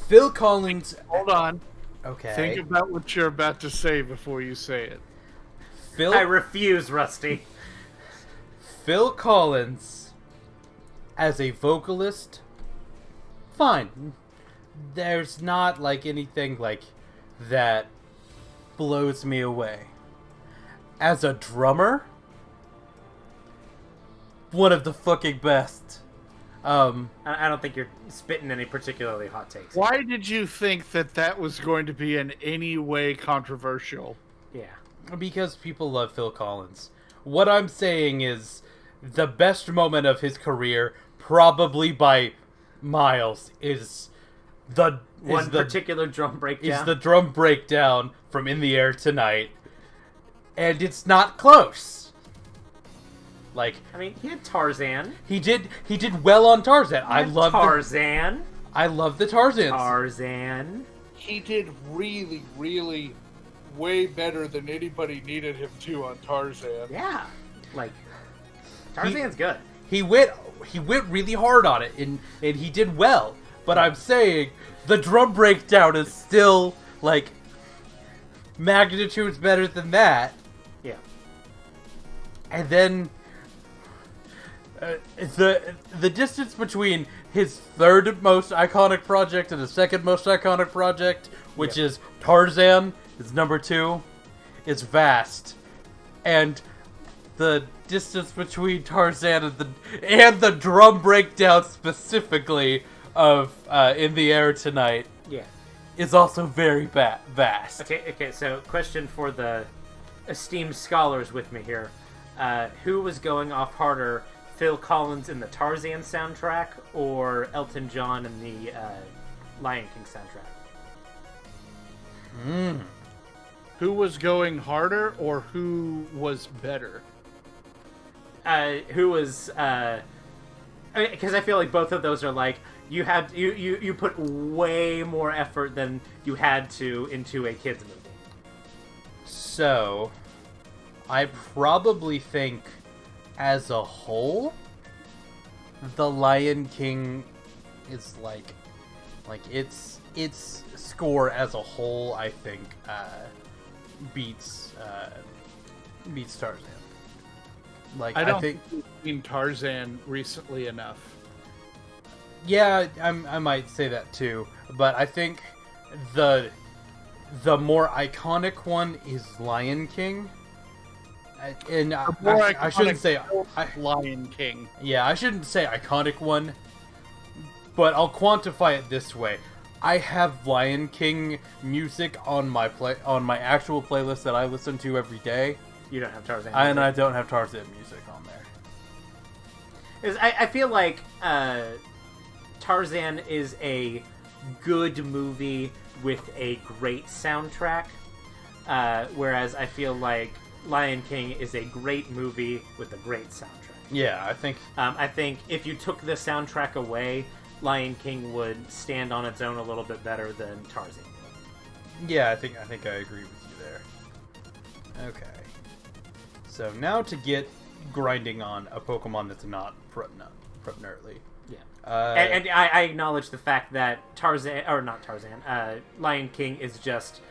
Speaker 5: Phil Collins.
Speaker 3: Hold on.
Speaker 5: Okay.
Speaker 3: Think about what you're about to say before you say it.
Speaker 4: I refuse, Rusty.
Speaker 5: Phil Collins as a vocalist, fine. There's not like anything like that blows me away. As a drummer, one of the fucking best.
Speaker 4: I don't think you're spitting any particularly hot takes.
Speaker 3: Why did you think that was going to be in any way controversial?
Speaker 4: Yeah.
Speaker 5: Because people love Phil Collins. What I'm saying is the best moment of his career, probably by miles, is the
Speaker 4: particular drum breakdown.
Speaker 5: Is the drum breakdown from In the Air Tonight. And it's not close. Like,
Speaker 4: I mean, he had Tarzan.
Speaker 5: he did well on Tarzan. I love
Speaker 4: Tarzan.
Speaker 5: I love the Tarzans.
Speaker 4: Tarzan.
Speaker 3: He did really, really way better than anybody needed him to on Tarzan.
Speaker 4: Yeah. Like, Tarzan's good.
Speaker 5: He went really hard on it, and he did well. But I'm saying the drum breakdown is still like magnitudes better than that.
Speaker 4: Yeah.
Speaker 5: And then the distance between his third most iconic project and his second most iconic project, which is Tarzan, is number 2, is vast. And the distance between Tarzan and the drum breakdown specifically of In the Air Tonight is also very vast.
Speaker 4: Okay, so question for the esteemed scholars with me here. Who was going off harder, Phil Collins in the Tarzan soundtrack or Elton John in the Lion King soundtrack?
Speaker 3: Who was going harder or who was better?
Speaker 4: Who was... because I feel like both of those are like, you put way more effort than you had to into a kid's movie.
Speaker 5: So, I probably think, as a whole, The Lion King is like its score as a whole, I think, beats Tarzan. Like,
Speaker 3: I don't
Speaker 5: think
Speaker 3: think we've seen Tarzan recently enough.
Speaker 5: yeah, I might say that too, but I think the more iconic one is Lion King. And I shouldn't say
Speaker 3: Lion King.
Speaker 5: Yeah, I shouldn't say iconic one, but I'll quantify it this way. I have Lion King music on my actual playlist that I listen to every day.
Speaker 4: You don't have Tarzan.
Speaker 5: And I don't have Tarzan music on there.
Speaker 4: I feel like Tarzan is a good movie with a great soundtrack, whereas I feel like Lion King is a great movie with a great soundtrack.
Speaker 5: Yeah,
Speaker 4: I think if you took the soundtrack away, Lion King would stand on its own a little bit better than Tarzan would.
Speaker 5: Yeah, I think I agree with you there. Okay. So now to get grinding on a Pokemon that's not Prepnertly.
Speaker 4: Yeah.
Speaker 5: Uh,
Speaker 4: And I acknowledge the fact that Lion King is just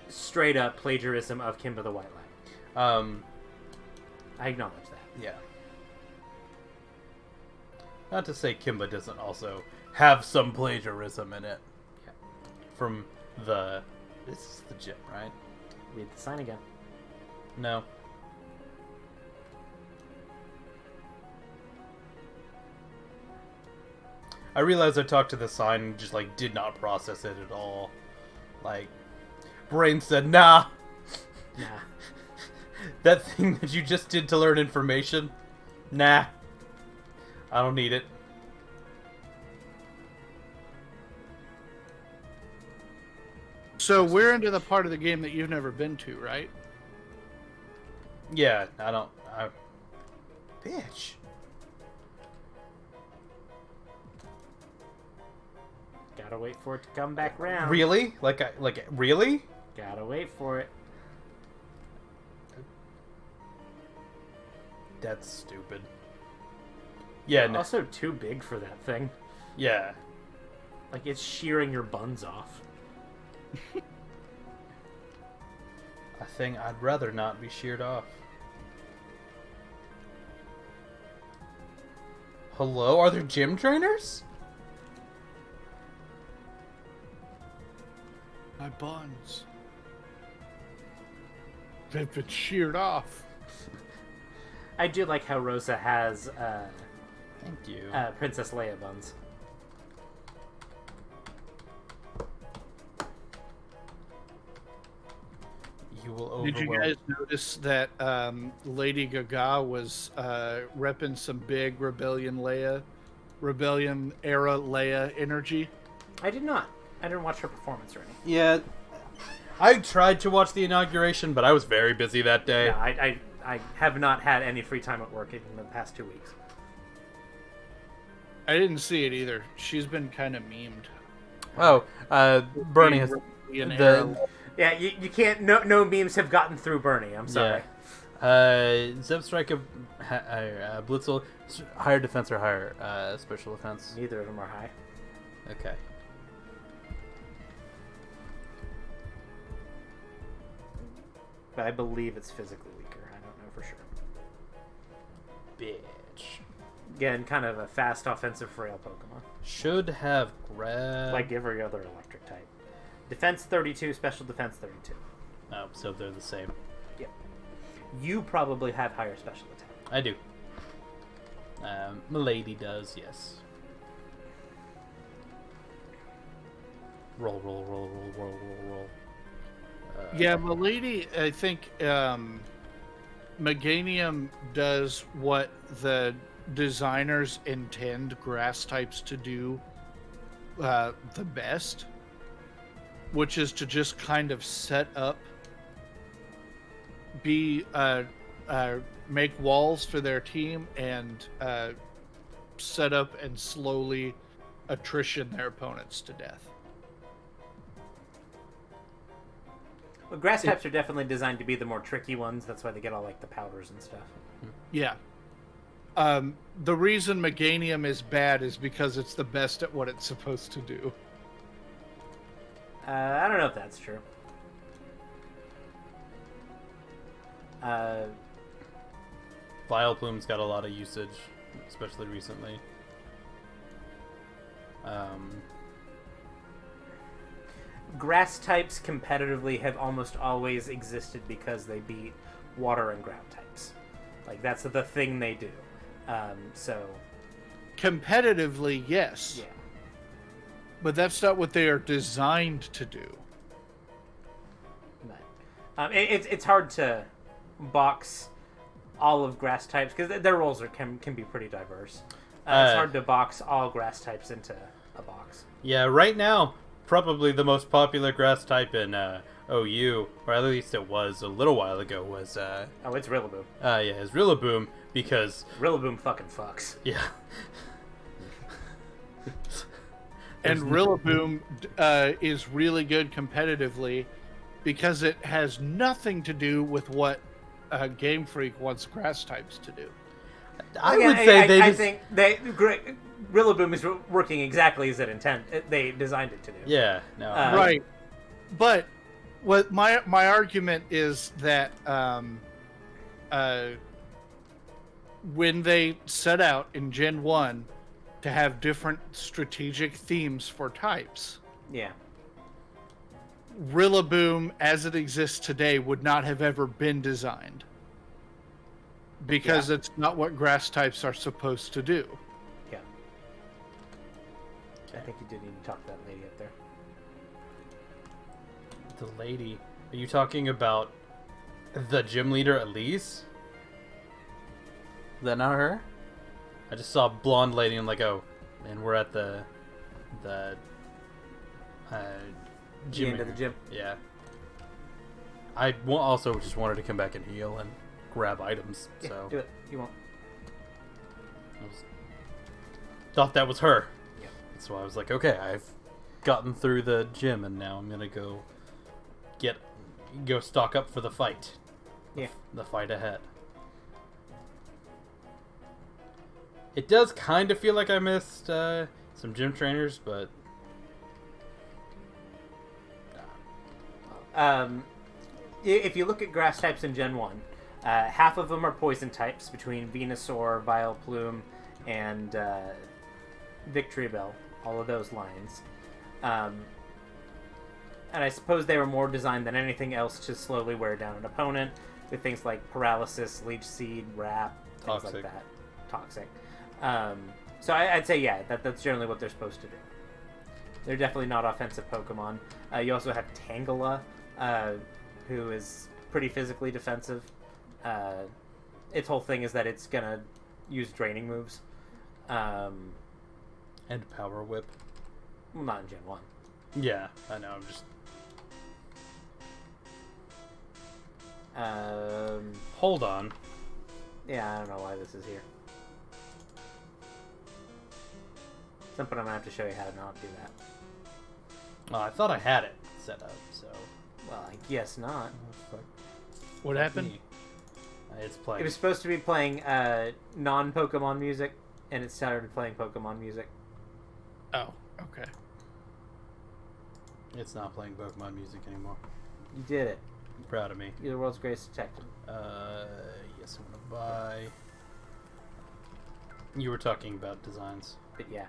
Speaker 4: straight up plagiarism of Kimba the White Lion. I acknowledge that.
Speaker 5: Yeah. Not to say Kimba doesn't also have some plagiarism in it.
Speaker 4: Yeah.
Speaker 5: From the... This is the gym, right?
Speaker 4: Read the sign again.
Speaker 5: No. I realized I talked to the sign and just, like, did not process it at all. Like, brain said, nah.
Speaker 4: Nah.
Speaker 5: That thing that you just did to learn information? Nah. I don't need it.
Speaker 3: So we're into the part of the game that you've never been to, right?
Speaker 5: Yeah, Bitch.
Speaker 4: Gotta wait for it to come back round.
Speaker 5: Really? Really?
Speaker 4: Gotta wait for it.
Speaker 5: That's stupid. Yeah, no.
Speaker 4: Also too big for that thing.
Speaker 5: Yeah.
Speaker 4: Like, it's shearing your buns off.
Speaker 5: A thing I'd rather not be sheared off. Hello? Are there gym trainers?
Speaker 3: My buns. They've been sheared off.
Speaker 4: I do like how Rosa has
Speaker 5: Thank you.
Speaker 4: Princess Leia buns.
Speaker 5: You will
Speaker 3: Did you guys notice that Lady Gaga was repping some big Rebellion era Leia energy?
Speaker 4: I did not. I didn't watch her performance or anything.
Speaker 5: Yeah. I tried to watch the inauguration, but I was very busy that day.
Speaker 4: Yeah, I have not had any free time at work in the past 2 weeks.
Speaker 3: I didn't see it either. She's been kind of memed.
Speaker 5: Oh, Bernie has
Speaker 3: Rebellion
Speaker 5: the
Speaker 3: era.
Speaker 4: Yeah, you can't. No memes have gotten through Bernie. I'm sorry.
Speaker 5: Zebstrike, Blitzel, higher defense or higher special defense?
Speaker 4: Neither of them are high.
Speaker 5: Okay.
Speaker 4: But I believe it's physically weaker. I don't know for sure.
Speaker 5: Bitch.
Speaker 4: Again, kind of a fast, offensive, frail Pokemon.
Speaker 5: Should have grabbed...
Speaker 4: Like every other electric type. Defense 32, special defense 32.
Speaker 5: Oh, so they're the same.
Speaker 4: Yep. You probably have higher special attack.
Speaker 5: I do. Milady does, yes. Roll.
Speaker 3: Yeah, Milady, I think Meganium does what the designers intend grass types to do the best, which is to just kind of set up, make walls for their team, and set up and slowly attrition their opponents to death.
Speaker 4: Well, grass types are definitely designed to be the more tricky ones. That's why they get all like the powders and stuff.
Speaker 3: Yeah. The reason Meganium is bad is because it's the best at what it's supposed to do.
Speaker 4: I don't know if that's true.
Speaker 5: Vileplume's got a lot of usage, especially recently.
Speaker 4: Grass types competitively have almost always existed because they beat water and ground types. Like, that's the thing they do. So...
Speaker 3: Competitively, yes.
Speaker 4: Yeah.
Speaker 3: But that's not what they are designed to do.
Speaker 4: But, it's hard to box all of grass types because their roles can be pretty diverse. It's hard to box all grass types into a box.
Speaker 5: Yeah, right now, probably the most popular grass type in OU, or at least it was a little while ago, was...
Speaker 4: Oh, it's Rillaboom.
Speaker 5: Yeah, it's Rillaboom, because...
Speaker 4: Rillaboom fucking fucks.
Speaker 5: Yeah.
Speaker 3: And Rillaboom is really good competitively because it has nothing to do with what Game Freak wants grass types to do.
Speaker 5: I would say they
Speaker 4: I
Speaker 5: just...
Speaker 4: think Rillaboom is working exactly as they designed it to do.
Speaker 5: Yeah, no.
Speaker 3: Right. But what my argument is that when they set out in Gen 1 to have different strategic themes for types,
Speaker 4: Yeah.
Speaker 3: Rillaboom as it exists today would not have ever been designed. Because it's not what grass types are supposed to do.
Speaker 4: Yeah. I think you did need to talk to that lady up there.
Speaker 5: The lady. Are you talking about the gym leader, Elise? Is that not her? I just saw a blonde lady and like, oh, and we're at the gym.
Speaker 4: The end of the gym.
Speaker 5: Yeah. I also just wanted to come back and heal and grab items.
Speaker 4: Yeah,
Speaker 5: So
Speaker 4: do it. You won't.
Speaker 5: thought that was her.
Speaker 4: Yeah.
Speaker 5: So I was like, okay, I've gotten through the gym and now I'm gonna go stock up for the fight.
Speaker 4: Yeah.
Speaker 5: The fight ahead. It does kind of feel like I missed some gym trainers, but
Speaker 4: If you look at grass types in Gen 1, half of them are poison types between Venusaur, Vileplume, and Victreebel, all of those lines. And I suppose they were more designed than anything else to slowly wear down an opponent with things like Paralysis, Leech Seed, Wrap, things
Speaker 5: Toxic.
Speaker 4: like that. Toxic. So I'd say, yeah, that's generally what they're supposed to do. They're definitely not offensive Pokemon. You also have Tangela, who is pretty physically defensive. Its whole thing is that it's going to use draining moves.
Speaker 5: and Power Whip.
Speaker 4: Well, not in Gen 1.
Speaker 5: Yeah, I know. I'm just hold on.
Speaker 4: Yeah, I don't know why this is here. Some point I'm going to have to show you how to not do that.
Speaker 5: Oh, I thought I had it set up. So
Speaker 4: Well, I guess not.
Speaker 3: What happened?
Speaker 5: It's playing.
Speaker 4: It was supposed to be playing non-Pokemon music, and it started playing Pokemon music.
Speaker 3: Oh, okay.
Speaker 5: It's not playing Pokemon music anymore.
Speaker 4: You did it.
Speaker 5: I'm proud of me.
Speaker 4: You're the world's greatest detective.
Speaker 5: Yes, I'm gonna buy. You were talking about designs.
Speaker 4: But yeah.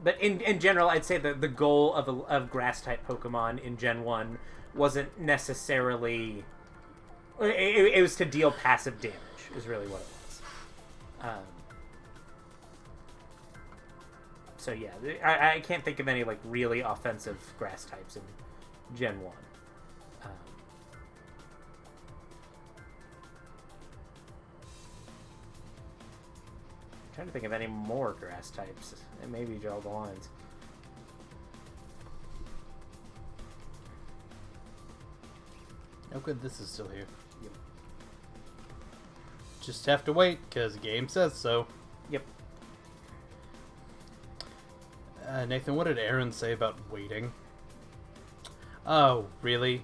Speaker 4: But in general, I'd say that the goal of grass-type Pokemon in Gen 1 wasn't necessarily... It was to deal passive damage, is really what it was. So yeah, I can't think of any like really offensive grass types in Gen 1. Trying to think of any more grass types. And maybe draw the lines.
Speaker 5: Oh, good. This is still here.
Speaker 4: Yep.
Speaker 5: Just have to wait because the game says so.
Speaker 4: Yep.
Speaker 5: Nathan, what did Aaron say about waiting? Oh, really?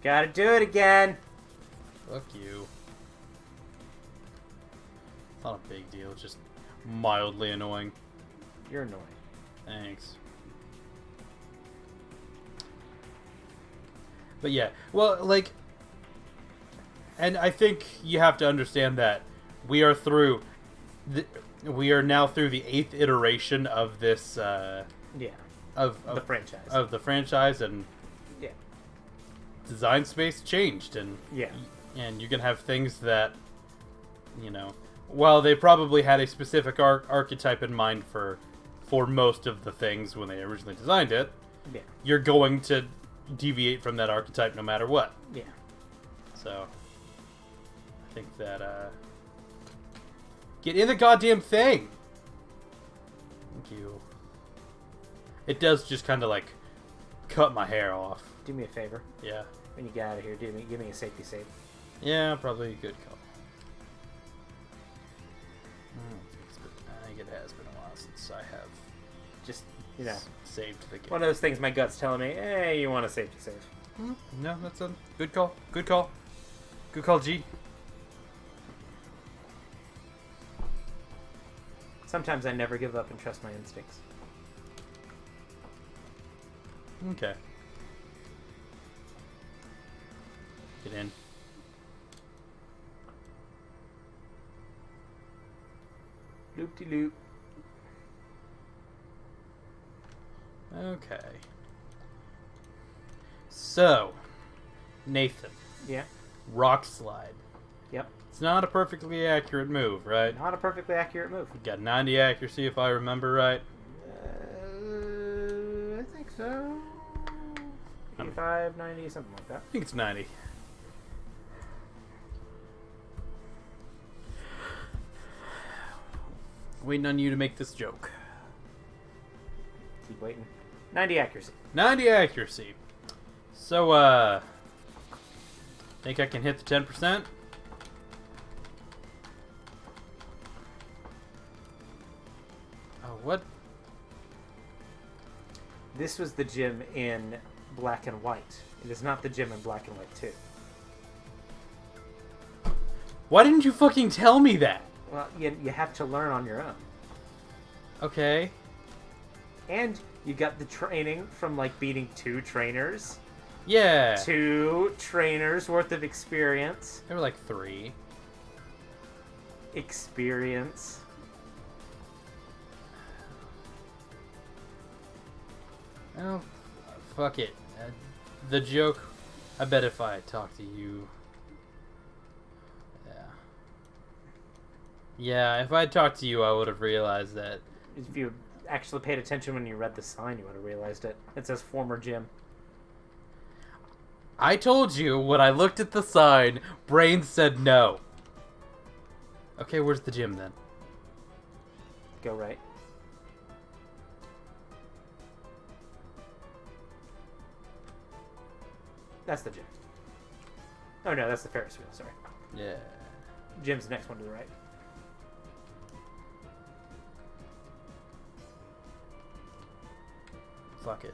Speaker 4: Gotta do it again.
Speaker 5: Fuck you. It's not a big deal. It's just mildly annoying.
Speaker 4: You're annoying.
Speaker 5: Thanks. But yeah, well, like, and I think you have to understand that we are through, we are now through the 8th iteration of this,
Speaker 4: Yeah.
Speaker 5: of
Speaker 4: The franchise.
Speaker 5: of the franchise, and
Speaker 4: Yeah.
Speaker 5: design space changed, and
Speaker 4: Yeah.
Speaker 5: and you can have things that, you know, while they probably had a specific archetype in mind for most of the things when they originally designed it,
Speaker 4: Yeah.
Speaker 5: you're going to deviate from that archetype no matter what.
Speaker 4: Yeah.
Speaker 5: So I think that get in the goddamn thing. Thank you. It does just kind of like cut my hair off.
Speaker 4: Do me a favor.
Speaker 5: Yeah.
Speaker 4: When you get out of here, give me a safety save.
Speaker 5: Yeah, probably a good call. I think it has been a while since I have
Speaker 4: Just, you know,
Speaker 5: saved the game.
Speaker 4: one of those things my gut's telling me, hey, you want a safety save.
Speaker 5: No, that's a good call. Good call. Good call, G.
Speaker 4: Sometimes I never give up and trust my instincts.
Speaker 5: Okay. Get in.
Speaker 4: Loop-de-loop.
Speaker 5: Okay. So, Nathan,
Speaker 4: Yeah.
Speaker 5: rock slide.
Speaker 4: Yep.
Speaker 5: It's not a perfectly accurate move, right?
Speaker 4: Not a perfectly accurate move.
Speaker 5: Got 90 accuracy if I remember right.
Speaker 4: I think so. 85, 90, something like that.
Speaker 5: I think it's 90. Waiting on you to make this joke.
Speaker 4: Keep waiting. 90 accuracy.
Speaker 5: 90 accuracy. So, think I can hit the 10%? Oh, what?
Speaker 4: This was the gym in black and white. It is not the gym in black and white 2.
Speaker 5: Why didn't you fucking tell me that?
Speaker 4: Well, you have to learn on your own.
Speaker 5: Okay.
Speaker 4: And you got the training from, like, beating 2 trainers.
Speaker 5: Yeah.
Speaker 4: 2 trainers worth of experience.
Speaker 5: There were like 3.
Speaker 4: Experience.
Speaker 5: Oh, fuck it. The joke, I bet if I talk to you... Yeah. Yeah, if I talked to you, I would have realized that.
Speaker 4: If you actually paid attention when you read the sign, you would have realized it. It says former gym.
Speaker 5: I told you, when I looked at the sign, brain said no. Okay, where's the gym then?
Speaker 4: Go right. That's the gym. Oh no, that's the Ferris wheel, sorry.
Speaker 5: Yeah.
Speaker 4: Gym's the next one to the right.
Speaker 5: Fuck it.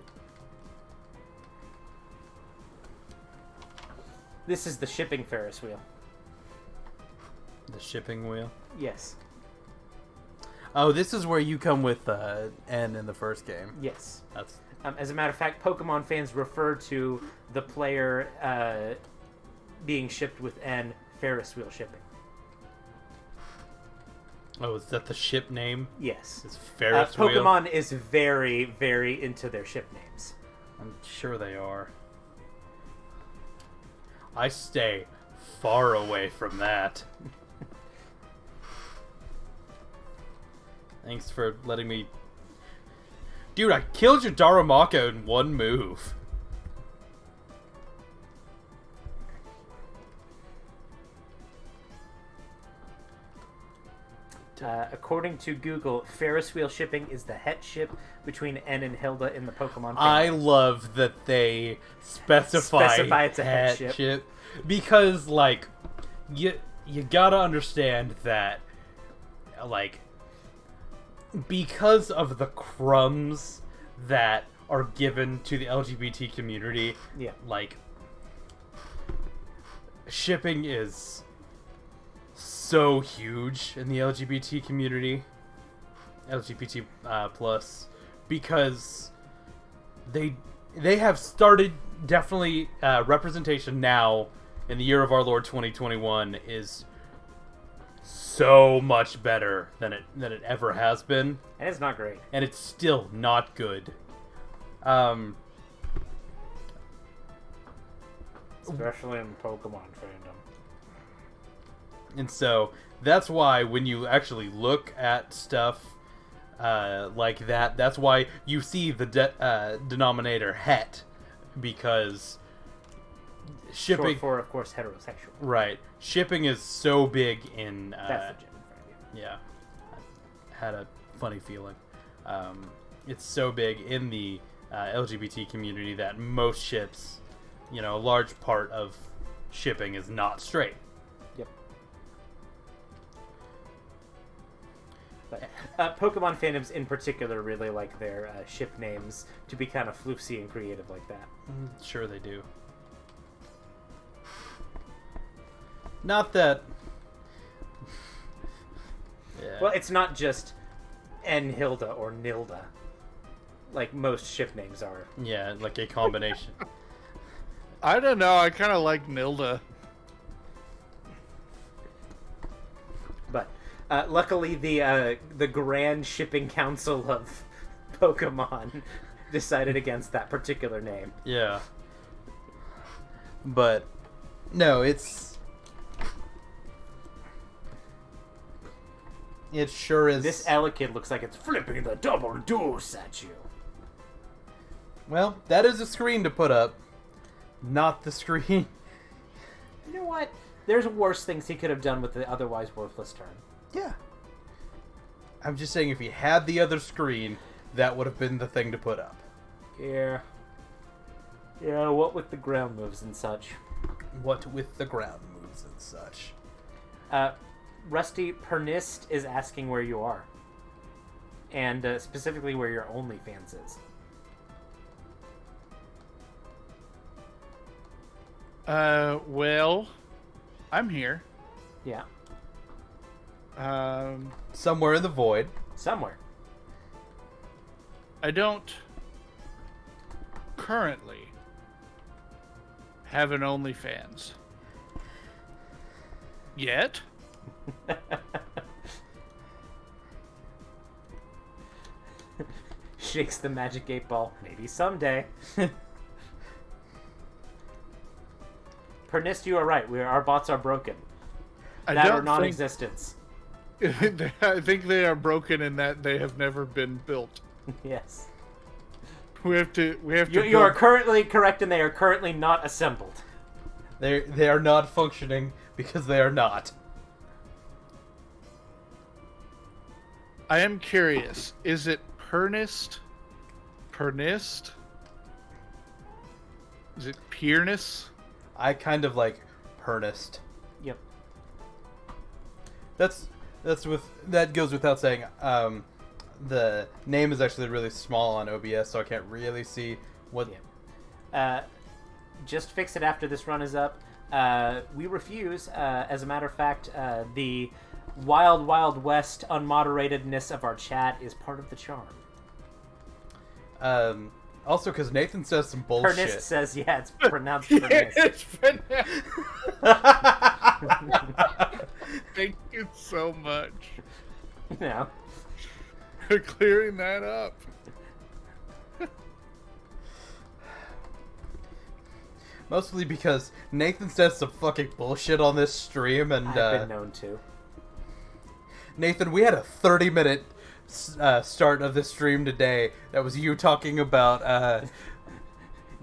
Speaker 4: This is the shipping Ferris wheel.
Speaker 5: The shipping wheel?
Speaker 4: Yes.
Speaker 5: Oh, this is where you come with N in the first game.
Speaker 4: Yes.
Speaker 5: That's...
Speaker 4: As a matter of fact, Pokemon fans refer to the player being shipped with N Ferris wheel shipping.
Speaker 5: Oh, is that the ship name?
Speaker 4: Yes.
Speaker 5: It's Ferris wheel?
Speaker 4: Pokemon is very, very into their ship names.
Speaker 5: I'm sure they are. I stay far away from that. Thanks for letting me... Dude, I killed your Darumaka in one move.
Speaker 4: According to Google, Ferris wheel shipping is the het ship between N and Hilda in the Pokemon family.
Speaker 5: I love that they specify
Speaker 4: it's a het
Speaker 5: ship. Because, like, you gotta understand that, like, because of the crumbs that are given to the LGBT community,
Speaker 4: Yeah.
Speaker 5: like, shipping is so huge in the LGBT community, LGBT plus, because they have started definitely representation now in the year of our Lord 2021 is so much better than it ever has been,
Speaker 4: And it's not great.
Speaker 5: and it's still not good.
Speaker 4: Especially in Pokemon fandom.
Speaker 5: And so that's why when you actually look at stuff like that, that's why you see the denominator het, because shipping,
Speaker 4: Short for, of course, heterosexual.
Speaker 5: right? Shipping is so big in.
Speaker 4: That's the gym in front of you.
Speaker 5: Yeah, I had a funny feeling. It's so big in the LGBT community that most ships, a large part of shipping is not straight.
Speaker 4: Yep. But Pokemon fandoms in particular really like their ship names to be kind of floofsy and creative like that.
Speaker 5: Sure they do. Not that. Yeah.
Speaker 4: Well, it's not just Nhilda or Nilda, like most ship names are.
Speaker 5: Yeah, like a combination.
Speaker 3: I don't know. I kind of like Nilda.
Speaker 4: But luckily, the Grand Shipping Council of Pokemon decided against that particular name.
Speaker 5: Yeah. But no, it sure is.
Speaker 4: This Elekid looks like it's flipping the double deuce at you.
Speaker 5: Well, that is a screen to put up, not the screen.
Speaker 4: You know what? There's worse things he could have done with the otherwise worthless turn.
Speaker 5: Yeah. I'm just saying, if he had the other screen, that would have been the thing to put up.
Speaker 4: Yeah. Yeah, what with the ground moves and such.
Speaker 5: What with the ground moves and such.
Speaker 4: Rusty Pernist is asking where you are. And specifically where your OnlyFans is.
Speaker 3: Well, I'm here.
Speaker 4: Yeah.
Speaker 5: Somewhere in the void.
Speaker 4: Somewhere.
Speaker 3: I don't currently have an OnlyFans. Yet.
Speaker 4: Shakes the magic 8-ball. Maybe someday. Pernist, you are right. Our bots are broken.
Speaker 3: I
Speaker 4: That or
Speaker 3: don't
Speaker 4: non-existence.
Speaker 3: think. I think they are broken in that they have never been built.
Speaker 4: Yes.
Speaker 3: We have to.
Speaker 4: You are currently correct, and they are currently not assembled.
Speaker 5: They are not functioning because they are not.
Speaker 3: I am curious. Is it Pernist? Pernist? Is it Piernus?
Speaker 5: I kind of like Pernist.
Speaker 4: Yep.
Speaker 5: That goes without saying. The name is actually really small on OBS, so I can't really see what.
Speaker 4: Yeah. Just fix it after this run is up. We refuse. As a matter of fact, the wild, wild west unmoderatedness of our chat is part of the charm.
Speaker 5: Also, because Nathan says some bullshit.
Speaker 4: Pernist says, yeah, it's pronounced Pernist.
Speaker 3: It's Pernist. Thank you so much
Speaker 4: No.
Speaker 3: for clearing that up.
Speaker 5: Mostly because Nathan says some fucking bullshit on this stream, and
Speaker 4: I've been known to.
Speaker 5: Nathan, we had a 30-minute start of the stream today that was you talking about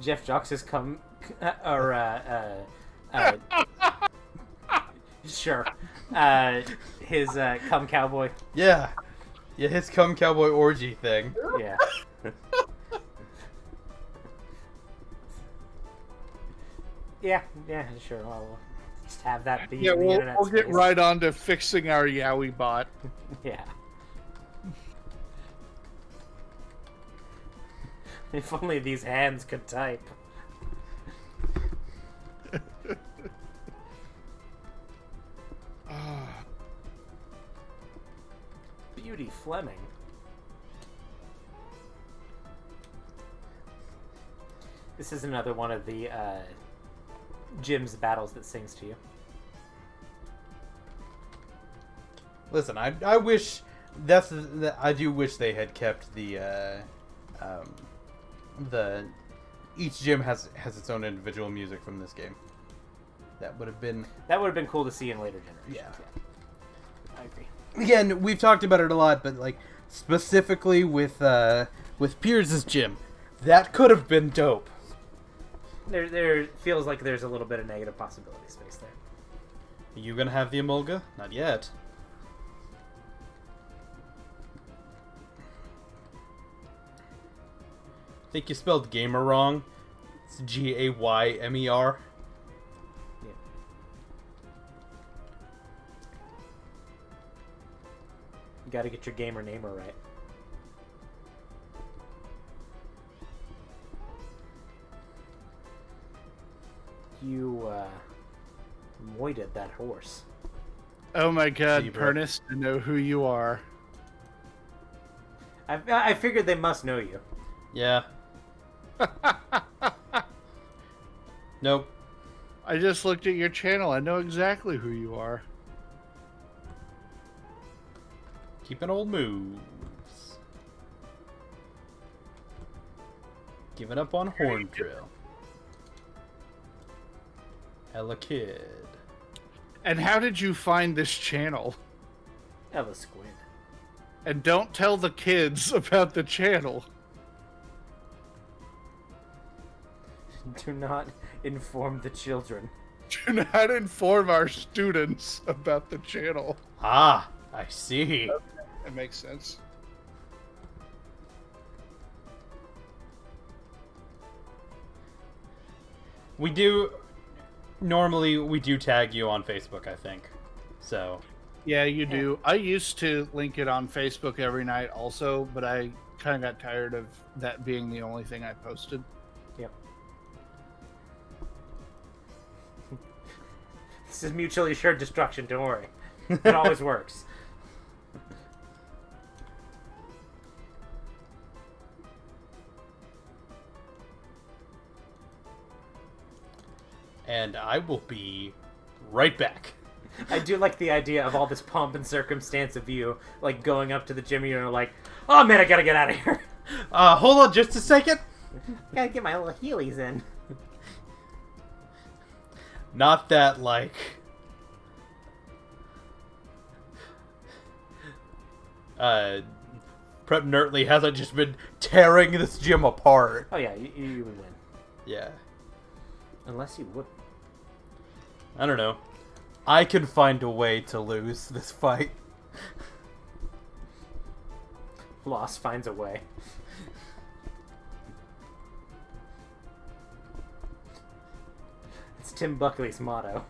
Speaker 4: Jeff Jocks has come, sure, his come cowboy.
Speaker 5: yeah his cum cowboy orgy thing.
Speaker 4: Yeah. yeah, sure. I'll just have that be.
Speaker 3: Yeah,
Speaker 4: in the internet
Speaker 3: we'll get
Speaker 4: space.
Speaker 3: right on to fixing our Yowie bot.
Speaker 4: Yeah. If only these hands could type. Beauty Fleming. This is another one of the Jim's battles that sings to you.
Speaker 5: Listen, I wish I do wish they had kept the each gym has its own individual music from this game. That would have been
Speaker 4: cool to see in later generations.
Speaker 5: Yeah.
Speaker 4: I agree.
Speaker 5: Again, we've talked about it a lot, but like specifically with Piers' gym, that could have been dope.
Speaker 4: There feels like there's a little bit of negative possibility space there.
Speaker 5: Are you gonna have the Emolga? Not yet. I think you spelled gamer wrong. It's Gaymer.
Speaker 4: Yeah. You got to get your gamer namer right. You moited that horse.
Speaker 3: Oh my god,
Speaker 5: Zebra.
Speaker 3: Pernus, I know who you are.
Speaker 4: I figured they must know you.
Speaker 5: Yeah. Nope.
Speaker 3: I just looked at your channel. I know exactly who you are.
Speaker 5: Keeping old moves. Giving up on horn drill. Ella Kid.
Speaker 3: And how did you find this channel?
Speaker 4: Ella Squid.
Speaker 3: And don't tell the kids about the channel.
Speaker 4: Do not inform the children.
Speaker 3: Do not inform our students about the channel.
Speaker 5: Ah, I see.
Speaker 3: That makes sense.
Speaker 5: We do... Normally, we do tag you on Facebook, I think. So...
Speaker 3: Yeah, you do. I used to link it on Facebook every night also, but I kind of got tired of that being the only thing I posted.
Speaker 4: Yep. This is mutually assured destruction, don't worry. It always works.
Speaker 5: And I will be right back.
Speaker 4: I do like the idea of all this pomp and circumstance of you, like, going up to the gym and you're like, oh man, I gotta get out of here.
Speaker 5: Hold on just a second.
Speaker 4: Gotta get my little heelys in.
Speaker 5: Not that, like... Prep Nertly hasn't just been tearing this gym apart.
Speaker 4: Oh yeah, you would win.
Speaker 5: Yeah.
Speaker 4: Unless you would.
Speaker 5: I don't know. I can find a way to lose this fight.
Speaker 4: Loss finds a way. It's Tim Buckley's motto.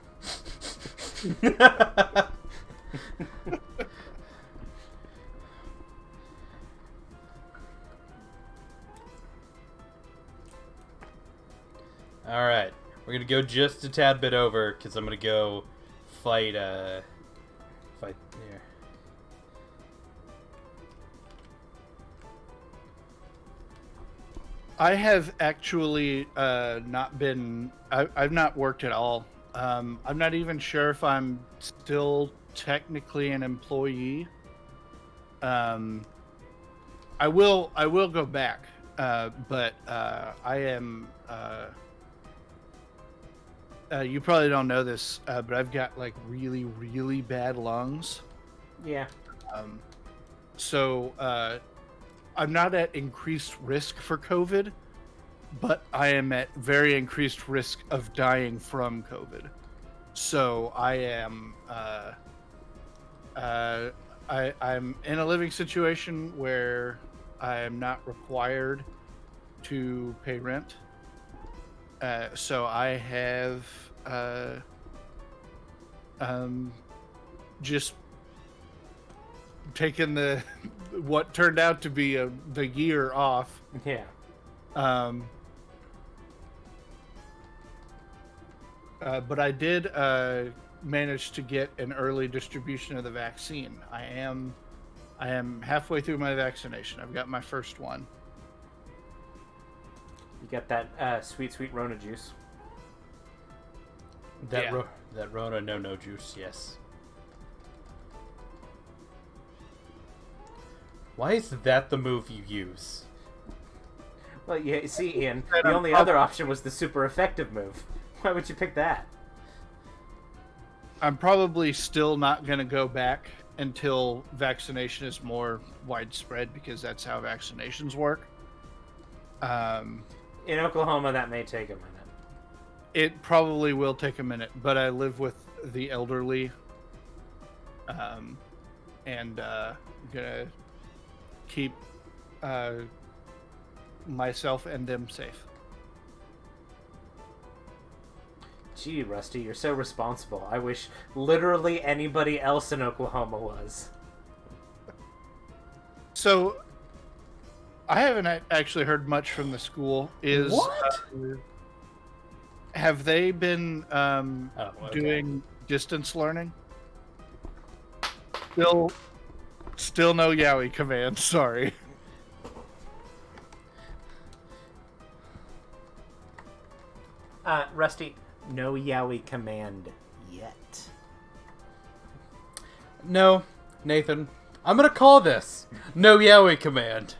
Speaker 5: Alright. We're gonna go just a tad bit over, because I'm gonna go fight there.
Speaker 3: I have actually not been... I've not worked at all. I'm not even sure if I'm still technically an employee. I will go back, but I am... you probably don't know this, but I've got like really, really bad lungs.
Speaker 4: Yeah.
Speaker 3: So I'm not at increased risk for COVID, but I am at very increased risk of dying from COVID. So I am I'm in a living situation where I am not required to pay rent. So I have just taken the what turned out to be the year off.
Speaker 4: Yeah.
Speaker 3: But I did manage to get an early distribution of the vaccine. I am halfway through my vaccination. I've got my first one.
Speaker 4: You got that sweet Rona juice.
Speaker 5: That
Speaker 3: Yeah.
Speaker 5: that Rona no juice, yes. Why is that the move you use?
Speaker 4: Well, yeah, see, Ian, the only other option was the super effective move. Why would you pick that?
Speaker 3: I'm probably still not going to go back until vaccination is more widespread, because that's how vaccinations work.
Speaker 4: In Oklahoma, that may take a minute.
Speaker 3: It probably will take a minute, but I live with the elderly, and gonna keep myself and them safe.
Speaker 4: Gee, Rusty, you're so responsible. I wish literally anybody else in Oklahoma was.
Speaker 3: So, I haven't actually heard much from the school.
Speaker 5: What?
Speaker 3: have they been
Speaker 5: Oh, okay.
Speaker 3: doing distance learning? Still no Yowie command. Sorry.
Speaker 4: Rusty, no Yowie command yet.
Speaker 5: No, Nathan. I'm gonna call this no Yowie command.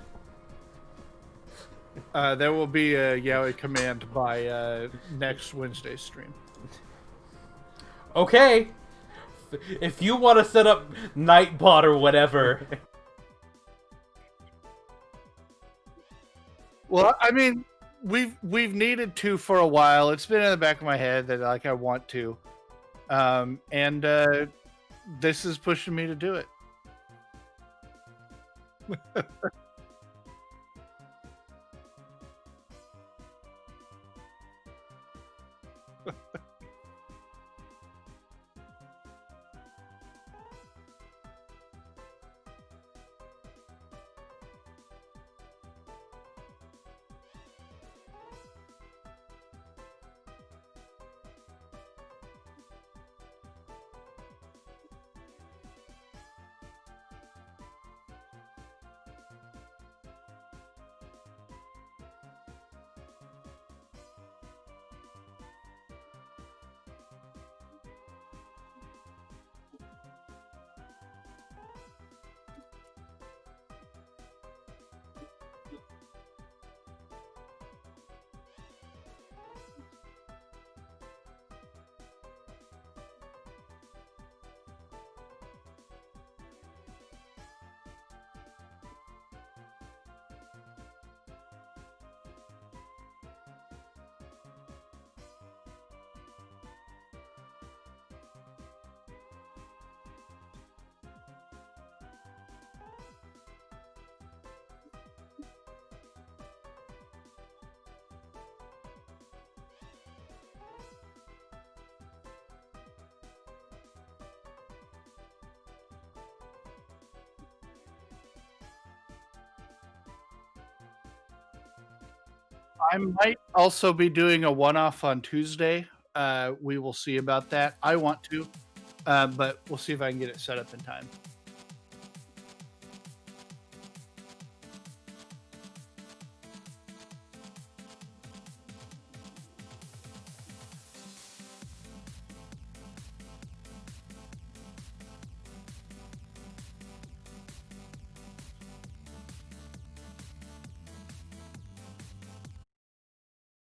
Speaker 3: There will be a Yowie command by next Wednesday's stream.
Speaker 5: Okay. If you want to set up Nightbot or whatever.
Speaker 3: Well, I mean, we've needed to for a while. It's been in the back of my head that like I want to, and this is pushing me to do it. I might also be doing a one-off on Tuesday. We will see about that. I want to, but we'll see if I can get it set up in time.